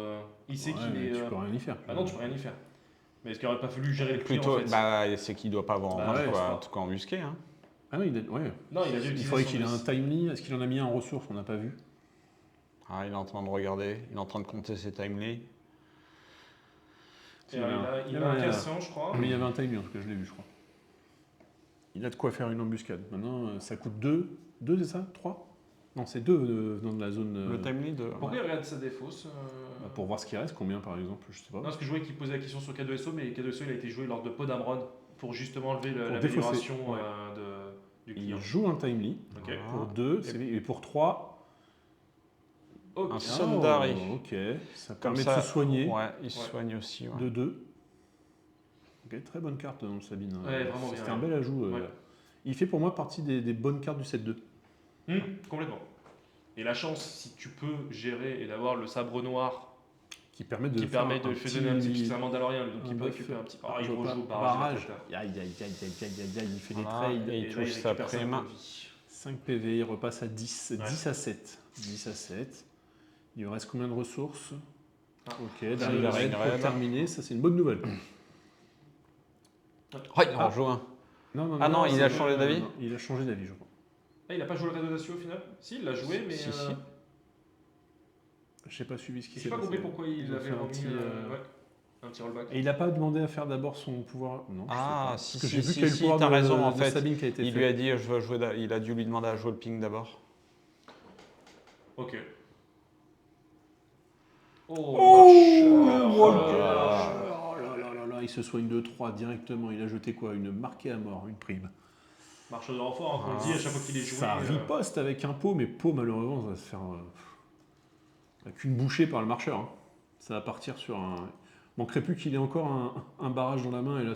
Speaker 3: Il sait
Speaker 1: Ouais,
Speaker 3: qu'il
Speaker 1: mais
Speaker 3: est.
Speaker 1: tu peux rien y faire.
Speaker 3: Ah non, tu peux rien y faire. Mais est-ce qu'il aurait pas fallu gérer le client
Speaker 2: Plutôt,
Speaker 3: en fait
Speaker 2: bah, c'est qu'il doit pas avoir en
Speaker 3: Bah,
Speaker 2: main,
Speaker 3: ouais, je
Speaker 2: quoi,
Speaker 3: pense
Speaker 2: en
Speaker 3: pas.
Speaker 2: tout cas embusqué. Hein.
Speaker 1: Ah non, ouais.
Speaker 3: Non, il a dû
Speaker 1: Il
Speaker 3: utiliser
Speaker 1: faudrait
Speaker 3: son
Speaker 1: qu'il ait un
Speaker 3: bus.
Speaker 1: timely. Est-ce qu'il en a mis un en ressources? On n'a pas vu.
Speaker 2: Ah, il est en train de regarder, il est en train de compter ses timely.
Speaker 3: Et alors, il
Speaker 1: y
Speaker 3: a un
Speaker 1: a-
Speaker 3: cassant, je crois.
Speaker 1: Mais il y avait un timely en tout cas, je l'ai vu, je crois. Il a de quoi faire une embuscade. Maintenant, ça coûte 2. 2, c'est ça? 3? Non, c'est 2 dans la zone.
Speaker 2: Le timely de.
Speaker 3: Pourquoi il regarde sa défausse
Speaker 1: Pour voir ce qui reste, combien par exemple, je sais pas.
Speaker 3: Non, parce que je voyais qu'il posait la question sur K2SO, mais K2SO il a été joué lors de Podamron pour justement enlever
Speaker 1: Pour
Speaker 3: l'amélioration
Speaker 1: défausser, ouais.
Speaker 3: du
Speaker 1: Il
Speaker 3: client.
Speaker 1: joue un timely.
Speaker 3: Ok.
Speaker 2: Ah.
Speaker 1: Pour 2, et pour 3.
Speaker 3: Ok.
Speaker 2: Un Sundari.
Speaker 1: Ok, ça
Speaker 2: Comme
Speaker 1: permet
Speaker 2: ça,
Speaker 1: de se soigner.
Speaker 2: Ouais, il se soigne aussi. Ouais.
Speaker 1: De 2. Ok, très bonne carte dans le Sabine.
Speaker 3: Ouais, vraiment bien,
Speaker 1: C'était
Speaker 3: ouais.
Speaker 1: un bel ajout.
Speaker 3: Ouais.
Speaker 1: Il fait pour moi partie des bonnes cartes du set 2.
Speaker 3: Complètement. Et la chance, si tu peux gérer et d'avoir le sabre noir
Speaker 1: Qui permet de
Speaker 3: qui
Speaker 1: faire
Speaker 3: permet de
Speaker 1: un
Speaker 3: lui donner un petit.
Speaker 1: petit...
Speaker 3: C'est un mandalorien, lui, donc
Speaker 1: un
Speaker 3: il peut
Speaker 1: buff.
Speaker 3: récupérer un petit.
Speaker 1: Ah,
Speaker 3: il
Speaker 1: je vois
Speaker 3: rejoue
Speaker 1: pas.
Speaker 3: barrage.
Speaker 1: Barrage. Aïe, aïe, aïe, aïe, aïe, aïe, il fait des
Speaker 2: Voilà.
Speaker 1: trades.
Speaker 2: Et il
Speaker 3: là,
Speaker 2: touche sa
Speaker 3: récupère sa
Speaker 2: prime.
Speaker 3: points de vie.
Speaker 1: 5 PV, il repasse à 10,
Speaker 3: Ouais.
Speaker 1: 10 à 7. 10 à 7. Il lui reste combien de ressources?
Speaker 3: Ah.
Speaker 1: Ok,
Speaker 2: il
Speaker 1: derrière
Speaker 2: a
Speaker 1: raid
Speaker 2: une
Speaker 1: pour
Speaker 2: raid.
Speaker 1: terminer, ça c'est une bonne nouvelle.
Speaker 2: Ouais, il en joue un.
Speaker 1: Non,
Speaker 2: Ah non, il a
Speaker 1: c'est-
Speaker 2: changé d'avis?
Speaker 1: non, il a changé d'avis, je crois.
Speaker 3: Ah, il a pas joué le raid d'Audacio au final? Si, il l'a joué, mais.
Speaker 2: Si, si.
Speaker 1: Je n'ai pas suivi ce qui
Speaker 3: J'ai
Speaker 1: s'est
Speaker 3: pas
Speaker 1: passé.
Speaker 3: compris pourquoi il
Speaker 1: Ils ont
Speaker 3: l'avait
Speaker 1: fait un
Speaker 3: remis.
Speaker 1: petit,
Speaker 3: Ouais. Un petit rollback.
Speaker 1: Et il n'a pas demandé à faire d'abord son pouvoir. Non, je sais
Speaker 2: Ah,
Speaker 1: pas.
Speaker 2: si,
Speaker 1: Parce que
Speaker 2: si,
Speaker 1: j'ai vu
Speaker 2: si,
Speaker 1: qu'il y a eu le
Speaker 2: si,
Speaker 1: pouvoir
Speaker 2: t'as
Speaker 1: de-
Speaker 2: raison, en
Speaker 1: de
Speaker 2: fait.
Speaker 1: Sabine qui a été
Speaker 2: Il
Speaker 1: fait.
Speaker 2: lui a dit, je veux jouer, il a dû lui demander à jouer le ping d'abord.
Speaker 3: Ok.
Speaker 1: Oh,
Speaker 3: Walker.
Speaker 1: Oh là là là là, il se soigne de 3 directement. Il a jeté quoi? Une marquée à mort, une prime.
Speaker 3: Marcheur de renfort, hein, qu'on le dit à chaque fois qu'il est joué.
Speaker 1: Ça riposte avec un pot, mais pot malheureusement ça va se faire qu'une bouchée par le marcheur. Hein. Ça va partir sur un. Manquerait plus qu'il ait encore un barrage dans la main et là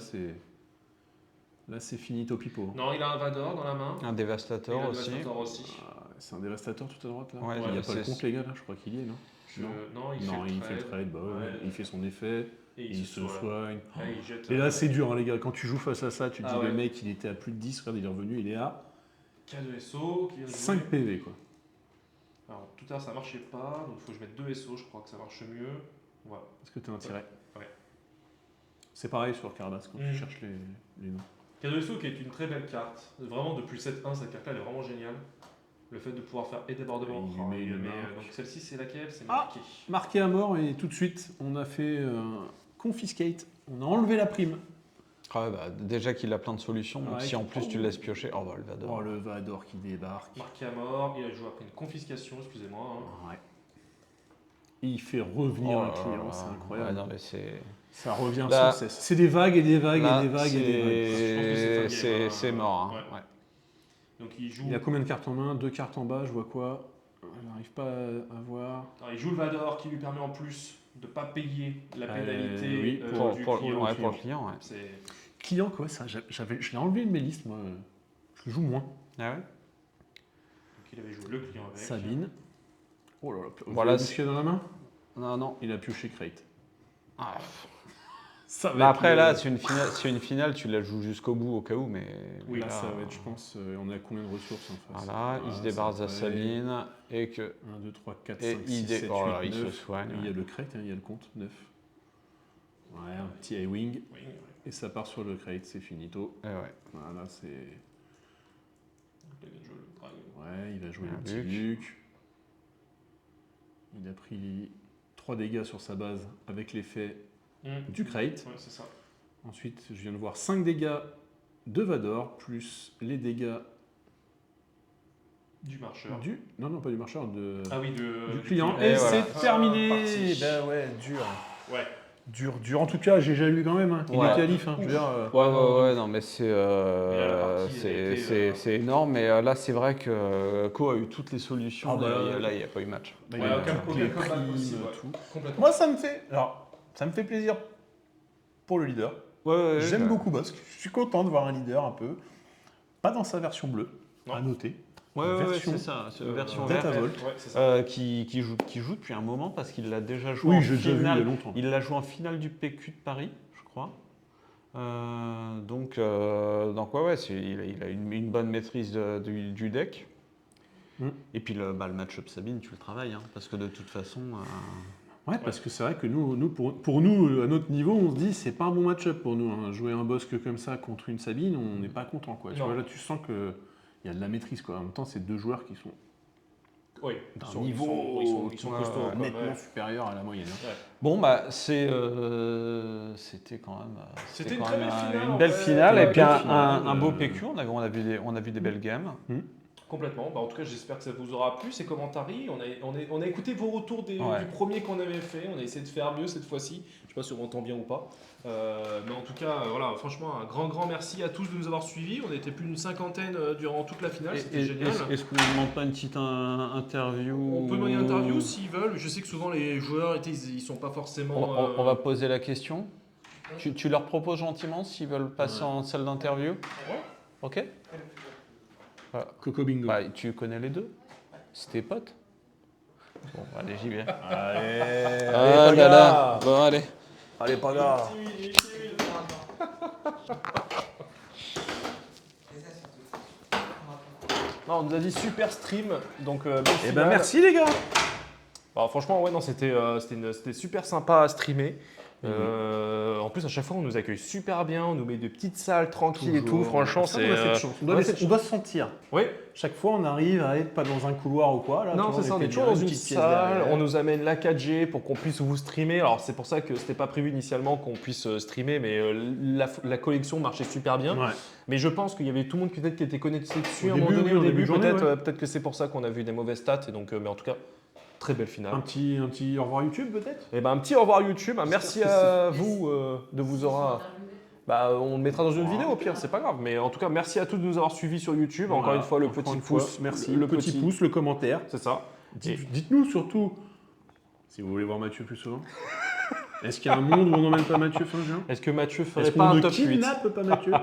Speaker 1: c'est finito pipo.
Speaker 3: Non, il a un Vador dans la main.
Speaker 2: Un
Speaker 3: Et
Speaker 2: dévastateur
Speaker 3: il a un
Speaker 2: aussi.
Speaker 3: Devastator aussi.
Speaker 1: C'est un dévastateur tout à droite là.
Speaker 2: Ouais,
Speaker 1: Il n'y a pas le
Speaker 2: c'est-
Speaker 1: compte les gars là, je crois qu'il y est non.
Speaker 3: Non, il fait le trade.
Speaker 1: Bah ouais,
Speaker 3: Ouais.
Speaker 1: il fait son effet,
Speaker 3: Et
Speaker 1: il se soigne.
Speaker 3: Ouais, il jette,
Speaker 1: Et là c'est dur hein, les gars, quand tu joues face à ça, tu te
Speaker 3: Ah
Speaker 1: dis
Speaker 3: ouais.
Speaker 1: le mec il était à plus de 10, regarde il est revenu, il est à
Speaker 3: K2 SO qui vient de
Speaker 1: 5
Speaker 3: jouer.
Speaker 1: PV quoi.
Speaker 3: Alors tout à l'heure ça marchait pas, donc il faut que je mette 2 SO, je crois que ça marche mieux. Voilà.
Speaker 1: Est-ce que tu as un tiret?
Speaker 3: Ouais.
Speaker 1: C'est pareil sur Carbas quand
Speaker 3: Mhm.
Speaker 1: tu cherches les noms.
Speaker 3: K2 SO qui est une très belle carte. Vraiment depuis le 7-1, cette carte là elle est vraiment géniale. Le fait de pouvoir faire et débordement.
Speaker 1: Il lui met une marque.
Speaker 3: donc celle-ci c'est laquelle? C'est
Speaker 1: Ah
Speaker 3: marqué.
Speaker 1: Marqué à mort et tout de suite on a fait confiscate, on a enlevé la prime.
Speaker 2: Ah ouais, bah, déjà qu'il a plein de solutions, donc
Speaker 1: Ouais,
Speaker 2: si en plus tu le laisses piocher, oh bah le Vador.
Speaker 1: Oh le Vador qui débarque.
Speaker 3: Marqué à mort, il a joué après une confiscation, excusez-moi. Hein.
Speaker 1: Ouais. Il fait revenir
Speaker 2: Oh
Speaker 1: un
Speaker 2: là
Speaker 1: client,
Speaker 2: là.
Speaker 1: c'est incroyable.
Speaker 2: Ouais, non, mais c'est...
Speaker 1: Ça revient
Speaker 2: Là-
Speaker 1: sans cesse. C'est des vagues et des vagues
Speaker 2: Là,
Speaker 1: et des vagues et des vagues.
Speaker 3: Je pense que c'est
Speaker 2: c'est
Speaker 3: fin game, hein.
Speaker 2: c'est mort. Hein.
Speaker 3: Ouais.
Speaker 2: Ouais.
Speaker 3: Donc il joue.
Speaker 1: Il a combien de cartes en main? 2 cartes en bas, je vois quoi? Je n'arrive pas à voir.
Speaker 3: Alors, il joue le Vador qui lui permet en plus de ne pas payer la pénalité
Speaker 1: oui,
Speaker 3: du
Speaker 2: Pour
Speaker 3: client.
Speaker 2: ouais, pour le client, ouais.
Speaker 3: C'est...
Speaker 1: Client quoi, ça, je l'ai enlevé de mes listes moi. Je le joue moins.
Speaker 2: Ah ouais.
Speaker 3: Donc il avait joué le client avec.
Speaker 1: Sabine. Oh là là,
Speaker 2: Voilà,
Speaker 1: vous avez ce qu'il y a dans la main?
Speaker 2: Non, non.
Speaker 1: Il a pioché Crate.
Speaker 2: Ah.
Speaker 1: Ça
Speaker 2: Bah après, là, c'est une finale, tu la joues jusqu'au bout au cas où, mais...
Speaker 3: Oui,
Speaker 1: Là,
Speaker 2: là,
Speaker 1: ça va être, je pense, on a combien de ressources en face?
Speaker 2: Voilà, il se débarrasse de Sabine, et que...
Speaker 1: 1, 2, 3, 4,
Speaker 2: Et
Speaker 1: 5,
Speaker 2: il
Speaker 1: 6, 7, 8,
Speaker 2: oh là, il
Speaker 1: 9.
Speaker 2: se soigne.
Speaker 1: Il y a
Speaker 2: Ouais.
Speaker 1: le crate, hein, il y a le compte, 9. Ouais, un petit I-Wing.
Speaker 3: Oui, ouais.
Speaker 1: Et ça part sur le crate, c'est finito.
Speaker 2: Et ouais.
Speaker 1: Voilà, c'est...
Speaker 3: Donc, il a joué le dragon.
Speaker 1: Ouais, il va jouer
Speaker 2: Un
Speaker 1: le petit Luc. Il a pris 3 dégâts sur sa base avec l'effet du crate.
Speaker 3: Ouais, c'est ça.
Speaker 1: Ensuite, je viens de voir 5 dégâts de Vador, plus les dégâts
Speaker 3: Du marcheur.
Speaker 1: du... Non, non, pas du marcheur,
Speaker 3: Ah oui,
Speaker 1: du client.
Speaker 2: Et
Speaker 1: Et
Speaker 2: voilà.
Speaker 1: c'est terminé.
Speaker 3: Parti.
Speaker 1: Ben ouais, dur.
Speaker 3: Ouais.
Speaker 1: Dur. En tout cas, j'ai déjà lu quand même. Hein. Il
Speaker 2: Ouais.
Speaker 1: est qualif. Hein. Je veux dire,
Speaker 2: Ouais, non, mais c'est
Speaker 3: Mais la partie, elle a été,
Speaker 2: c'est énorme, mais là, c'est vrai que Ko a eu toutes les solutions,
Speaker 1: Ah bah,
Speaker 2: là, il n'y a pas eu match.
Speaker 1: bah,
Speaker 3: Ouais,
Speaker 1: il a
Speaker 3: aucun-
Speaker 1: toutes
Speaker 3: aucun
Speaker 1: les
Speaker 3: comeback
Speaker 1: primes,
Speaker 3: possible, ouais.
Speaker 1: tout.
Speaker 3: Complètement.
Speaker 1: Moi, ça me fait plaisir pour le leader.
Speaker 2: Ouais,
Speaker 1: J'aime beaucoup Bosque. Je suis content de voir un leader un peu. Pas dans sa version bleue,
Speaker 3: Non.
Speaker 1: à noter.
Speaker 2: Ouais,
Speaker 1: version,
Speaker 2: c'est ça, c'est une version
Speaker 1: Data
Speaker 2: verte.
Speaker 1: Vault.
Speaker 3: Ouais, c'est ça.
Speaker 2: Qui joue depuis un moment parce qu'il l'a déjà joué
Speaker 1: Oui,
Speaker 2: en
Speaker 1: j'ai déjà vu il y a
Speaker 2: finale.
Speaker 1: longtemps.
Speaker 2: Il l'a joué en finale du PQ de Paris, je crois. Donc ouais, il a une bonne maîtrise du deck.
Speaker 1: Mm.
Speaker 2: Et puis le match-up Sabine, tu le travailles, hein, parce que de toute façon...
Speaker 1: Ouais, parce que c'est vrai que nous pour nous, à notre niveau, on se dit c'est pas un bon match-up pour nous. Hein. Jouer un Bosque comme ça contre une Sabine, on n'est pas content. Quoi. Tu
Speaker 3: Non.
Speaker 1: vois, là, tu sens qu'il y a de la maîtrise. Quoi. En même temps, c'est 2 joueurs qui sont
Speaker 3: Oui,
Speaker 1: d'un niveau
Speaker 3: ils sont costauds. quoi,
Speaker 1: nettement
Speaker 3: ouais.
Speaker 1: supérieur à la moyenne. Hein.
Speaker 2: Bon, bah, c'était quand même,
Speaker 3: C'était une
Speaker 2: quand
Speaker 3: très
Speaker 2: même
Speaker 3: belle finale,
Speaker 2: une
Speaker 3: en
Speaker 2: belle
Speaker 3: fait.
Speaker 2: finale,
Speaker 1: Ouais,
Speaker 2: et puis
Speaker 1: belle finale,
Speaker 2: un beau PQ. On a vu des belles games.
Speaker 3: Complètement. Bah, en tout cas, j'espère que ça vous aura plu ces commentaires. On a écouté vos retours
Speaker 2: Ouais.
Speaker 3: du premier qu'on avait fait. On a essayé de faire mieux cette fois-ci. Je ne sais pas si on m'entend bien ou pas. Mais en tout cas, voilà, franchement, un grand merci à tous de nous avoir suivis. On était plus d'une cinquantaine durant toute la finale. C'était génial.
Speaker 2: Est-ce qu'on ne demande pas une petite interview?
Speaker 3: On peut demander une interview s'ils veulent. Je sais que souvent les joueurs, ils sont pas forcément.
Speaker 2: On va poser la question. Tu leur proposes gentiment s'ils veulent passer en salle d'interview?
Speaker 3: Ouais.
Speaker 2: Ok.
Speaker 1: Coco Bingo.
Speaker 2: Bah, tu connais les deux? C'est tes potes? Bon, allez, j'y vais.
Speaker 1: Allez,
Speaker 2: Ah là là. Bon, allez.
Speaker 1: Allez, pas gars.
Speaker 3: Non, on nous a dit super stream. Donc, belle
Speaker 1: Eh ben
Speaker 3: finale.
Speaker 1: merci les gars.
Speaker 3: Bah, franchement, ouais, non, c'était super sympa à streamer.
Speaker 5: En plus, à chaque fois, on nous accueille super bien, on nous met de petites salles tranquilles et tout. Franchement,
Speaker 1: Ça,
Speaker 5: c'est.
Speaker 1: on a cette chance. On
Speaker 5: ouais, c'est-
Speaker 1: doit se sentir.
Speaker 5: Oui,
Speaker 1: Chaque fois, on arrive à être pas dans un couloir ou quoi. Là,
Speaker 5: non,
Speaker 1: tu vois,
Speaker 5: c'est ça, on
Speaker 1: fait
Speaker 5: est toujours
Speaker 1: bien
Speaker 5: dans une
Speaker 1: petite pièce
Speaker 5: salle,
Speaker 1: derrière.
Speaker 5: on nous amène la 4G pour qu'on puisse vous streamer. Alors, c'est pour ça que c'était pas prévu initialement qu'on puisse streamer, mais la collection marchait super bien.
Speaker 1: Ouais.
Speaker 5: Mais je pense qu'il y avait tout le monde peut-être qui était connecté dessus
Speaker 1: Au
Speaker 5: à un moment
Speaker 1: début,
Speaker 5: donné,
Speaker 1: oui,
Speaker 5: au
Speaker 1: en début
Speaker 5: début,
Speaker 1: de journée,
Speaker 5: peut-être.
Speaker 1: ouais.
Speaker 5: Peut-être que c'est pour ça qu'on a vu des mauvaises stats. Et donc, mais en tout cas, très belle finale.
Speaker 1: Un petit au revoir YouTube, peut-être.
Speaker 5: Et ben, un petit au revoir YouTube. Merci à vous de vous aura. Bah, on le mettra dans une vidéo au pire, c'est pas grave. Mais en tout cas, merci à tous de nous avoir suivis sur YouTube. Encore
Speaker 1: Voilà.
Speaker 5: une fois, le
Speaker 1: Encore
Speaker 5: petit
Speaker 1: une fois,
Speaker 5: pouce.
Speaker 1: merci. Le petit pouce, le commentaire.
Speaker 5: C'est ça.
Speaker 1: Dites-nous surtout, si vous voulez voir Mathieu plus souvent, est-ce qu'il y a un monde où on n'emmène pas Mathieu fin juin?
Speaker 5: Est-ce que Mathieu ferait
Speaker 1: Est-ce
Speaker 5: pas
Speaker 1: qu'on
Speaker 5: un
Speaker 1: ne
Speaker 5: top 8?
Speaker 1: kidnappe pas Mathieu?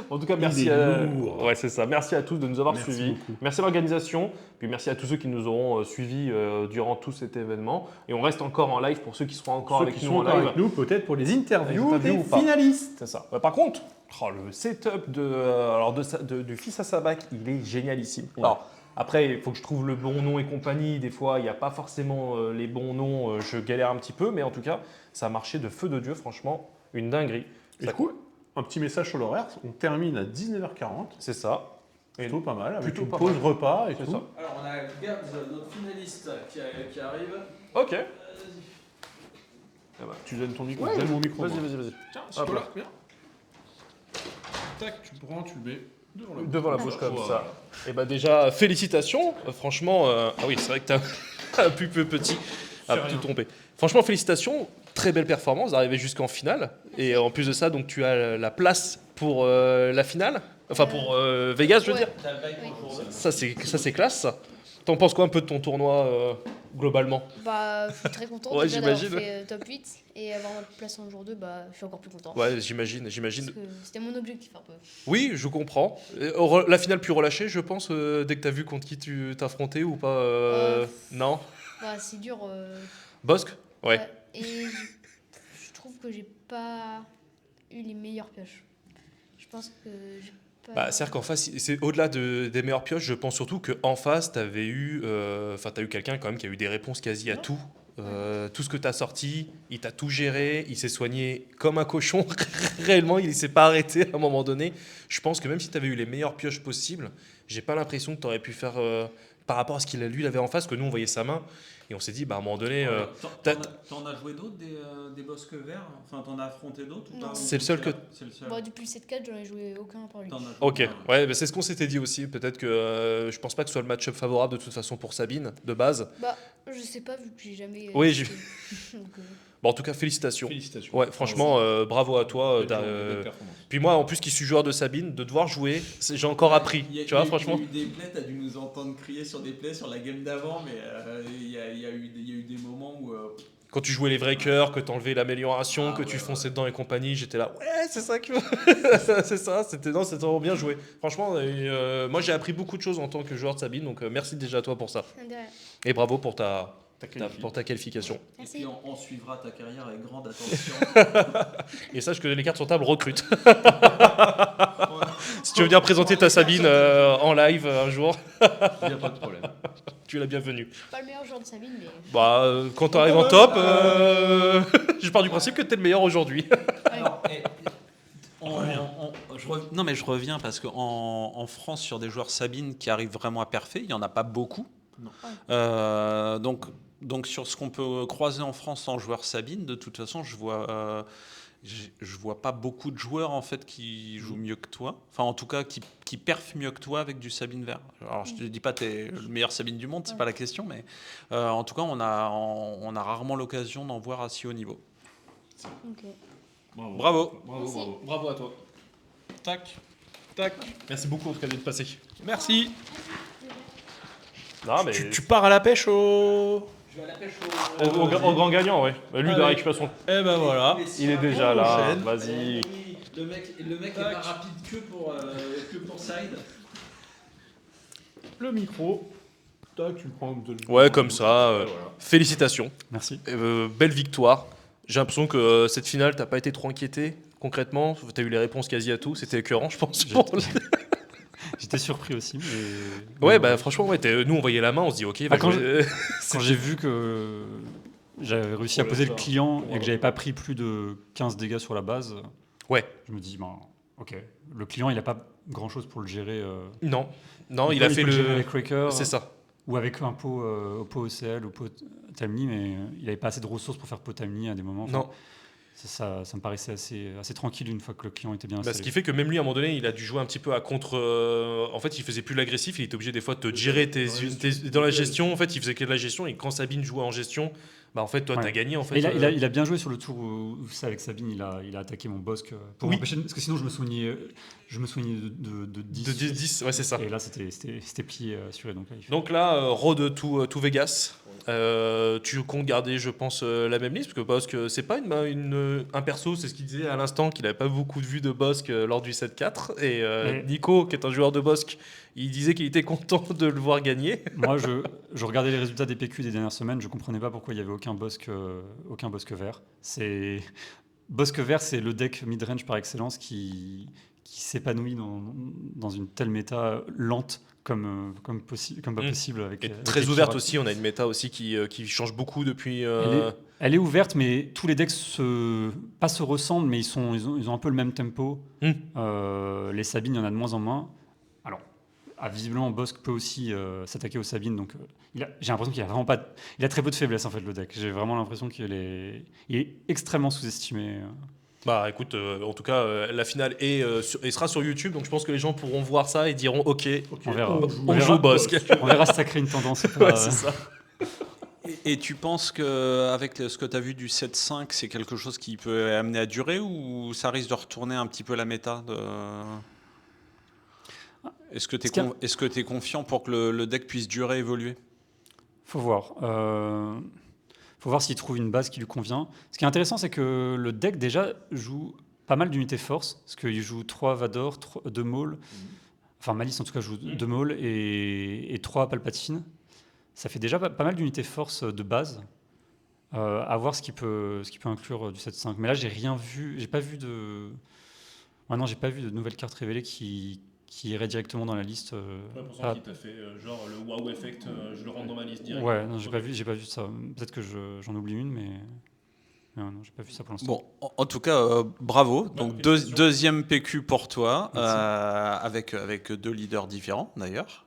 Speaker 5: En tout cas, merci
Speaker 1: Il est
Speaker 5: à...
Speaker 1: lourd.
Speaker 5: Ouais, c'est ça. Merci à tous de nous avoir
Speaker 1: Merci
Speaker 5: suivis.
Speaker 1: beaucoup.
Speaker 5: Merci à l'organisation. Puis merci à tous ceux qui nous auront suivis durant tout cet événement. Et on reste encore en live pour ceux qui seront encore
Speaker 1: Ceux
Speaker 5: avec
Speaker 1: qui
Speaker 5: nous
Speaker 1: sont
Speaker 5: en
Speaker 1: encore
Speaker 5: live.
Speaker 1: avec nous, peut-être pour les interviews
Speaker 5: Les interviews
Speaker 1: des
Speaker 5: ou pas.
Speaker 1: finalistes.
Speaker 5: C'est ça. Par contre, le setup du fils à Sabac, il est génialissime.
Speaker 1: Ouais.
Speaker 5: Alors, après, il faut que je trouve le bon nom et compagnie. Des fois, il n'y a pas forcément les bons noms. Je galère un petit peu. Mais en tout cas, ça a marché de feu de Dieu. Franchement, une dinguerie.
Speaker 1: Et
Speaker 5: Ça-
Speaker 1: du coup, un petit message sur l'horaire. On termine à 19h40.
Speaker 5: C'est ça.
Speaker 1: Plutôt pas mal, avec
Speaker 5: Plutôt
Speaker 1: une
Speaker 5: pas
Speaker 1: pause
Speaker 5: mal.
Speaker 1: repas et
Speaker 5: C'est
Speaker 1: tout.
Speaker 5: ça.
Speaker 4: Alors, on a Gabs, notre finaliste, qui arrive.
Speaker 5: Ok.
Speaker 4: Vas-y.
Speaker 1: Ah bah, tu donnes ton micro,
Speaker 5: Ouais,
Speaker 1: je donne mon micro.
Speaker 5: Vas-y,
Speaker 1: moi.
Speaker 5: vas-y, vas-y.
Speaker 1: Tiens,
Speaker 5: Hop là.
Speaker 1: viens. Tac, tu le prends, tu le mets devant la
Speaker 5: Devant la bouche comme
Speaker 1: Voilà.
Speaker 5: ça. Et bah déjà, félicitations. Franchement, ah oui, c'est vrai que t'as un peu petit. Ah, tout trompé. Franchement, félicitations. Très belle performance d'arriver jusqu'en finale. Et en plus de ça, donc tu as la place pour la finale. Enfin, pour Vegas, je veux
Speaker 6: Ouais.
Speaker 5: dire.
Speaker 4: T'as le bail
Speaker 6: Oui.
Speaker 4: pour jour.
Speaker 5: Ça, c'est classe, ça. T'en penses quoi un peu de ton tournoi globalement?
Speaker 6: Bah, je suis très content
Speaker 5: Ouais,
Speaker 6: déjà d'avoir
Speaker 5: j'imagine.
Speaker 6: fait top 8 et avoir notre place en jour 2, bah, je suis encore plus content.
Speaker 5: Ouais, j'imagine.
Speaker 6: Parce que c'était mon objectif un peu.
Speaker 5: Oui, je comprends. La finale plus relâchée, je pense, dès que t'as vu contre qui tu t'affrontais ou pas Non.
Speaker 6: Bah, c'est dur.
Speaker 5: Bosque? Ouais.
Speaker 6: Et je trouve que j'ai pas eu les meilleures pioches. Je pense que j'ai pas.
Speaker 5: Bah, c'est-à-dire qu'en face, c'est au-delà des meilleures pioches, je pense surtout qu'en face, t'as eu quelqu'un quand même qui a eu des réponses quasi à tout. Tout ce que tu as sorti, il t'a tout géré, il s'est soigné comme un cochon. Réellement, il ne s'est pas arrêté à un moment donné. Je pense que même si tu avais eu les meilleures pioches possibles, j'ai pas l'impression que tu aurais pu faire par rapport à ce qu'il avait en face, que nous on voyait sa main et on s'est dit, bah, à un moment donné,
Speaker 7: T'en as joué d'autres des bosques verts? Enfin, t'en as affronté d'autres ou
Speaker 6: Non.
Speaker 7: pas?
Speaker 5: C'est le seul que-
Speaker 7: C'est le seul.
Speaker 6: Bon, depuis le 7-4, j'en ai joué aucun par lui.
Speaker 7: T'en as joué
Speaker 5: ok,
Speaker 7: un.
Speaker 5: ouais, bah, c'est ce qu'on s'était dit aussi. Peut-être que je pense pas que ce soit le match-up favorable de toute façon pour Sabine, de base.
Speaker 6: Bah, je sais pas, vu que j'ai jamais.
Speaker 5: Oui,
Speaker 6: testé. Donc,
Speaker 5: Bon, en tout cas, félicitations.
Speaker 1: Félicitations.
Speaker 5: Ouais, franchement, bravo à toi.
Speaker 1: Belle performance.
Speaker 5: Puis moi, en plus, qui suis joueur de Sabine, de devoir jouer, j'ai encore appris.
Speaker 7: Il y a-
Speaker 5: Tu vois,
Speaker 7: il y a-
Speaker 5: franchement.
Speaker 7: Il y a eu des plays, t'as dû nous entendre crier sur des plays sur la game d'avant, mais il y a eu des moments où.
Speaker 5: Quand tu jouais les vrais cœurs, que t'enlevais l'amélioration,
Speaker 7: Ah,
Speaker 5: que
Speaker 7: ouais,
Speaker 5: tu
Speaker 7: ouais.
Speaker 5: fonçais dedans et compagnie, j'étais là, ouais, c'est ça que. c'est ça, c'était vraiment bien joué. Franchement, moi j'ai appris beaucoup de choses en tant que joueur de Sabine, donc merci déjà à toi pour ça.
Speaker 6: de rien.
Speaker 5: Et bravo pour ta qualification.
Speaker 7: Et
Speaker 6: Merci.
Speaker 7: puis on suivra ta carrière avec grande attention.
Speaker 5: Et sache que les cartes sur table recrutent. Si tu veux bien présenter ta Sabine en live un jour,
Speaker 1: Il n'y a pas de problème.
Speaker 5: tu es la bienvenue.
Speaker 6: Pas le meilleur joueur de Sabine, mais.
Speaker 5: Bah, quand tu arrives en top, je pars du principe que tu es le meilleur aujourd'hui.
Speaker 7: Alors, non mais je reviens parce qu'en France sur des joueurs Sabine qui arrivent vraiment à parfait, il n'y en a pas beaucoup.
Speaker 1: Non.
Speaker 7: Donc sur ce qu'on peut croiser en France en joueur Sabine, de toute façon je vois pas beaucoup de joueurs en fait qui jouent mieux que toi. Enfin en tout cas qui perfent mieux que toi avec du Sabine vert. Alors je te dis pas t'es le meilleur Sabine du monde, c'est pas la question, mais en tout cas on a rarement l'occasion d'en voir à si haut niveau.
Speaker 6: Ok.
Speaker 5: Bravo.
Speaker 6: Merci.
Speaker 5: Bravo à toi. Tac. Tac. Merci beaucoup en tout cas d'être passé. Merci. Non, mais
Speaker 1: Tu pars à la pêche au.
Speaker 7: Je vais à la pêche
Speaker 5: au grand gagnant, ouais. Lui, il a récupéré son.
Speaker 1: Eh ben voilà.
Speaker 5: Il est déjà là.
Speaker 1: prochaine.
Speaker 5: Vas-y.
Speaker 7: Le mec est pas rapide que pour Side.
Speaker 1: Le micro. Tac, tu le prends.
Speaker 5: Ouais, comme ça.
Speaker 1: Voilà.
Speaker 5: Félicitations.
Speaker 8: Merci.
Speaker 5: Belle victoire. J'ai l'impression que cette finale, t'as pas été trop inquiété concrètement. T'as eu les réponses quasi à tout. C'était écœurant, je pense.
Speaker 8: J'étais surpris aussi. Mais...
Speaker 5: Ouais, bah franchement, ouais, nous on voyait la main, on se dit ok.
Speaker 8: Ah,
Speaker 5: va jouer.
Speaker 8: Quand j'ai vu que j'avais réussi à
Speaker 3: Pour
Speaker 8: poser le
Speaker 3: faire-
Speaker 8: client
Speaker 3: pour
Speaker 8: et que j'avais pas pris plus de 15 dégâts sur la base,
Speaker 5: Ouais.
Speaker 8: je me dis, ok, le client, il a pas grand-chose pour le gérer.
Speaker 5: Non, il a fait
Speaker 8: peut le gérer
Speaker 5: le.
Speaker 8: avec Raker
Speaker 5: C'est ça.
Speaker 8: ou avec un pot OCL ou pot Timely, mais il avait pas assez de ressources pour faire pot Timely à des moments. Enfin,
Speaker 5: Non.
Speaker 8: ça me paraissait assez tranquille une fois que le client était bien
Speaker 5: Bah,
Speaker 8: installé.
Speaker 5: ce qui fait que même lui, à un moment donné, il a dû jouer un petit peu à contre. En fait, il faisait plus l'agressif, il était obligé des fois de te gérer dans la gestion. En fait, il faisait que de la gestion et quand Sabine jouait en gestion, bah en fait, toi,
Speaker 8: Ouais.
Speaker 5: t'as gagné. En fait,
Speaker 8: Et il a bien joué sur le tour où c'est avec Sabine, il a attaqué mon Bosque pour
Speaker 5: Oui.
Speaker 8: m'empêcher parce que sinon je me soignais de 10.
Speaker 5: de 10, ouais, c'est ça.
Speaker 8: Et là, c'était plié assuré. Donc là,
Speaker 5: Donc là, Road to Vegas. Tu comptes garder, je pense, la même liste parce que c'est pas un perso, c'est ce qu'il disait à l'instant qu'il n'avait pas beaucoup de vues de Bosque lors du 7-4 et
Speaker 8: Mais-
Speaker 5: Nico, qui est un joueur de Bosque, il disait qu'il était content de le voir gagner.
Speaker 8: moi, je regardais les résultats des PQ des dernières semaines, je comprenais pas pourquoi il y avait aucun Bosque vert. Bosque vert, c'est le deck mid-range par excellence qui s'épanouit dans une telle méta lente comme pas possible.
Speaker 5: Et
Speaker 8: avec
Speaker 5: très
Speaker 8: les
Speaker 5: ouverte
Speaker 8: pirates.
Speaker 5: aussi, on a une méta aussi qui change beaucoup depuis.
Speaker 8: Elle est ouverte, mais tous les decks pas se ressemblent, mais ils ont un peu le même tempo. Les Sabines, il y en a de moins en moins. Alors, visiblement, Bosque peut aussi s'attaquer aux Sabines. Donc, j'ai l'impression qu'il a vraiment pas. Il a très peu de faiblesse en fait le deck. J'ai vraiment l'impression il est extrêmement sous-estimé.
Speaker 5: Bah écoute, en tout cas, la finale et sera sur YouTube, donc je pense que les gens pourront voir ça et diront ok,
Speaker 8: On verra.
Speaker 5: on joue Bosque.
Speaker 8: On verra si ça crée une tendance. ou
Speaker 5: Ouais,
Speaker 8: pas.
Speaker 5: c'est ça.
Speaker 7: Et tu penses qu'avec ce que tu as vu du 7-5, c'est quelque chose qui peut amener à durer ou ça risque de retourner un petit peu la méta Est-ce que tu es confiant pour que le deck puisse durer, évoluer?
Speaker 8: Faut voir. Faut voir s'il trouve une base qui lui convient. Ce qui est intéressant, c'est que le deck déjà joue pas mal d'unités force, parce qu'il joue 3 Vador, 2 Maul, enfin Malice en tout cas joue 2 Maul et 3 Palpatine. Ça fait déjà pas mal d'unités force de base. À voir ce qu'il peut inclure du 7-5. Mais là, j'ai pas vu de nouvelles cartes révélées qui irait directement dans la liste.
Speaker 1: Pour ça, qui t'a fait genre le wow effect, je le rentre dans ma liste direct.
Speaker 8: Ouais, non, j'ai pas vu ça. Peut-être que j'en oublie une, mais non, j'ai pas vu ça pour l'instant.
Speaker 7: Bon, en tout cas, bravo. Donc
Speaker 1: félicitations.
Speaker 7: deuxième PQ pour toi, avec 2 leaders différents d'ailleurs.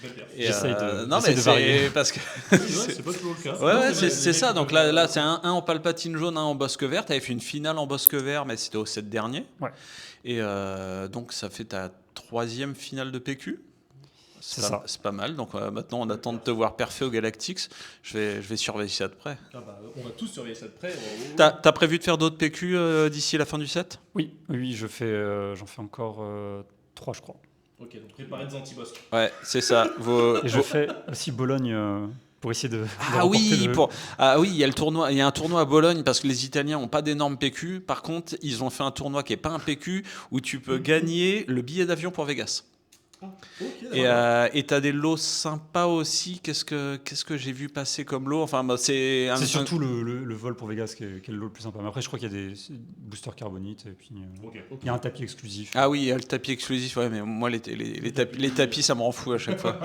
Speaker 1: Belle perf.
Speaker 7: Et,
Speaker 8: J'essaye de-
Speaker 7: non
Speaker 8: j'essaye
Speaker 7: mais
Speaker 8: de varier.
Speaker 7: c'est parce que
Speaker 1: Ouais, c'est pas toujours le cas.
Speaker 7: ouais,
Speaker 1: Non,
Speaker 7: c'est ça. Donc là c'est un en Palpatine jaune, un en Bosque vert. Tu avais fait une finale en Bosque vert, mais c'était au 7 dernier.
Speaker 8: Ouais.
Speaker 7: Et donc ça fait ta 3e finale de PQ.
Speaker 8: C'est ça.
Speaker 7: C'est pas mal. Donc maintenant on attend de te voir parfait au Galactics. Je vais surveiller ça de près.
Speaker 1: Ah bah, on va tous surveiller ça de près.
Speaker 7: T'as prévu de faire d'autres PQ d'ici la fin du set?
Speaker 8: Oui, j'en fais encore 3, je crois.
Speaker 1: Ok, donc préparez des anti-bosques.
Speaker 7: Ouais, c'est ça.
Speaker 8: Et je fais aussi Bologne pour essayer de
Speaker 7: Ah oui,
Speaker 8: remporter
Speaker 7: il y a le tournoi, il y a un tournoi à Bologne parce que les Italiens n'ont pas d'énormes PQ. Par contre, ils ont fait un tournoi qui est pas un PQ où tu peux gagner le billet d'avion pour Vegas. Et t'as des lots sympas aussi. Qu'est-ce que j'ai vu passer comme lot? Enfin, c'est
Speaker 8: surtout le vol pour Vegas qui est le lot le plus sympa. Mais après, je crois qu'il y a des boosters carbonites et puis il y a un tapis exclusif.
Speaker 7: Ah oui, il y a le tapis exclusif. Ouais, mais moi les tapis, ça me rend fou à chaque fois.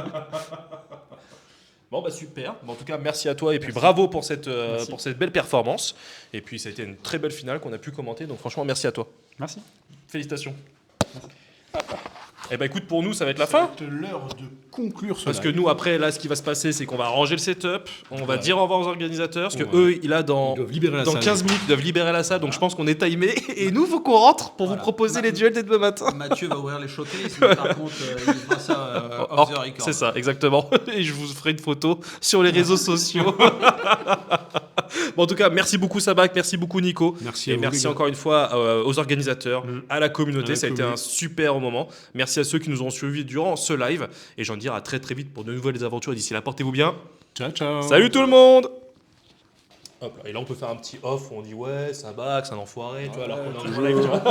Speaker 5: Bon bah super. Bon, en tout cas, merci à toi et puis bravo pour cette belle performance. Et puis ça a été une très belle finale qu'on a pu commenter. Donc franchement, merci à toi.
Speaker 8: Merci.
Speaker 5: Félicitations. Et bah écoute, pour nous, ça va être la fin.
Speaker 1: C'est l'heure de conclure ce
Speaker 5: Parce que
Speaker 1: live.
Speaker 5: nous, après, là, ce qui va se passer, c'est qu'on va ranger le setup, on va dire au revoir aux organisateurs, parce que
Speaker 1: Ouais.
Speaker 5: eux, dans
Speaker 1: Ils doivent libérer la
Speaker 5: dans
Speaker 1: salle.
Speaker 5: 15 minutes, ils doivent libérer la salle, donc je pense qu'on est timé. Et nous, faut qu'on rentre pour vous proposer les duels dès demain matin.
Speaker 2: Mathieu va ouvrir les showcases, mais par contre, il fera ça off the record.
Speaker 5: C'est ça, exactement. Et je vous ferai une photo sur les réseaux sociaux. Bon, en tout cas, merci beaucoup Sabac, merci beaucoup Nico.
Speaker 1: Merci
Speaker 5: Et
Speaker 1: à vous,
Speaker 5: merci
Speaker 1: les gars.
Speaker 5: encore une fois aux organisateurs, à la communauté.
Speaker 1: À la
Speaker 5: Ça a été
Speaker 1: commu.
Speaker 5: un super moment. Merci à ceux qui nous ont suivis durant ce live. Et j'en dire à très très vite pour de nouvelles aventures. Et d'ici là, portez-vous bien.
Speaker 1: Ciao, ciao.
Speaker 5: Salut tout le monde. Hop là, et là, on peut faire un petit off où on dit ouais, Sabac, c'est un enfoiré. Tu vois, alors qu'on est en live, tu vois.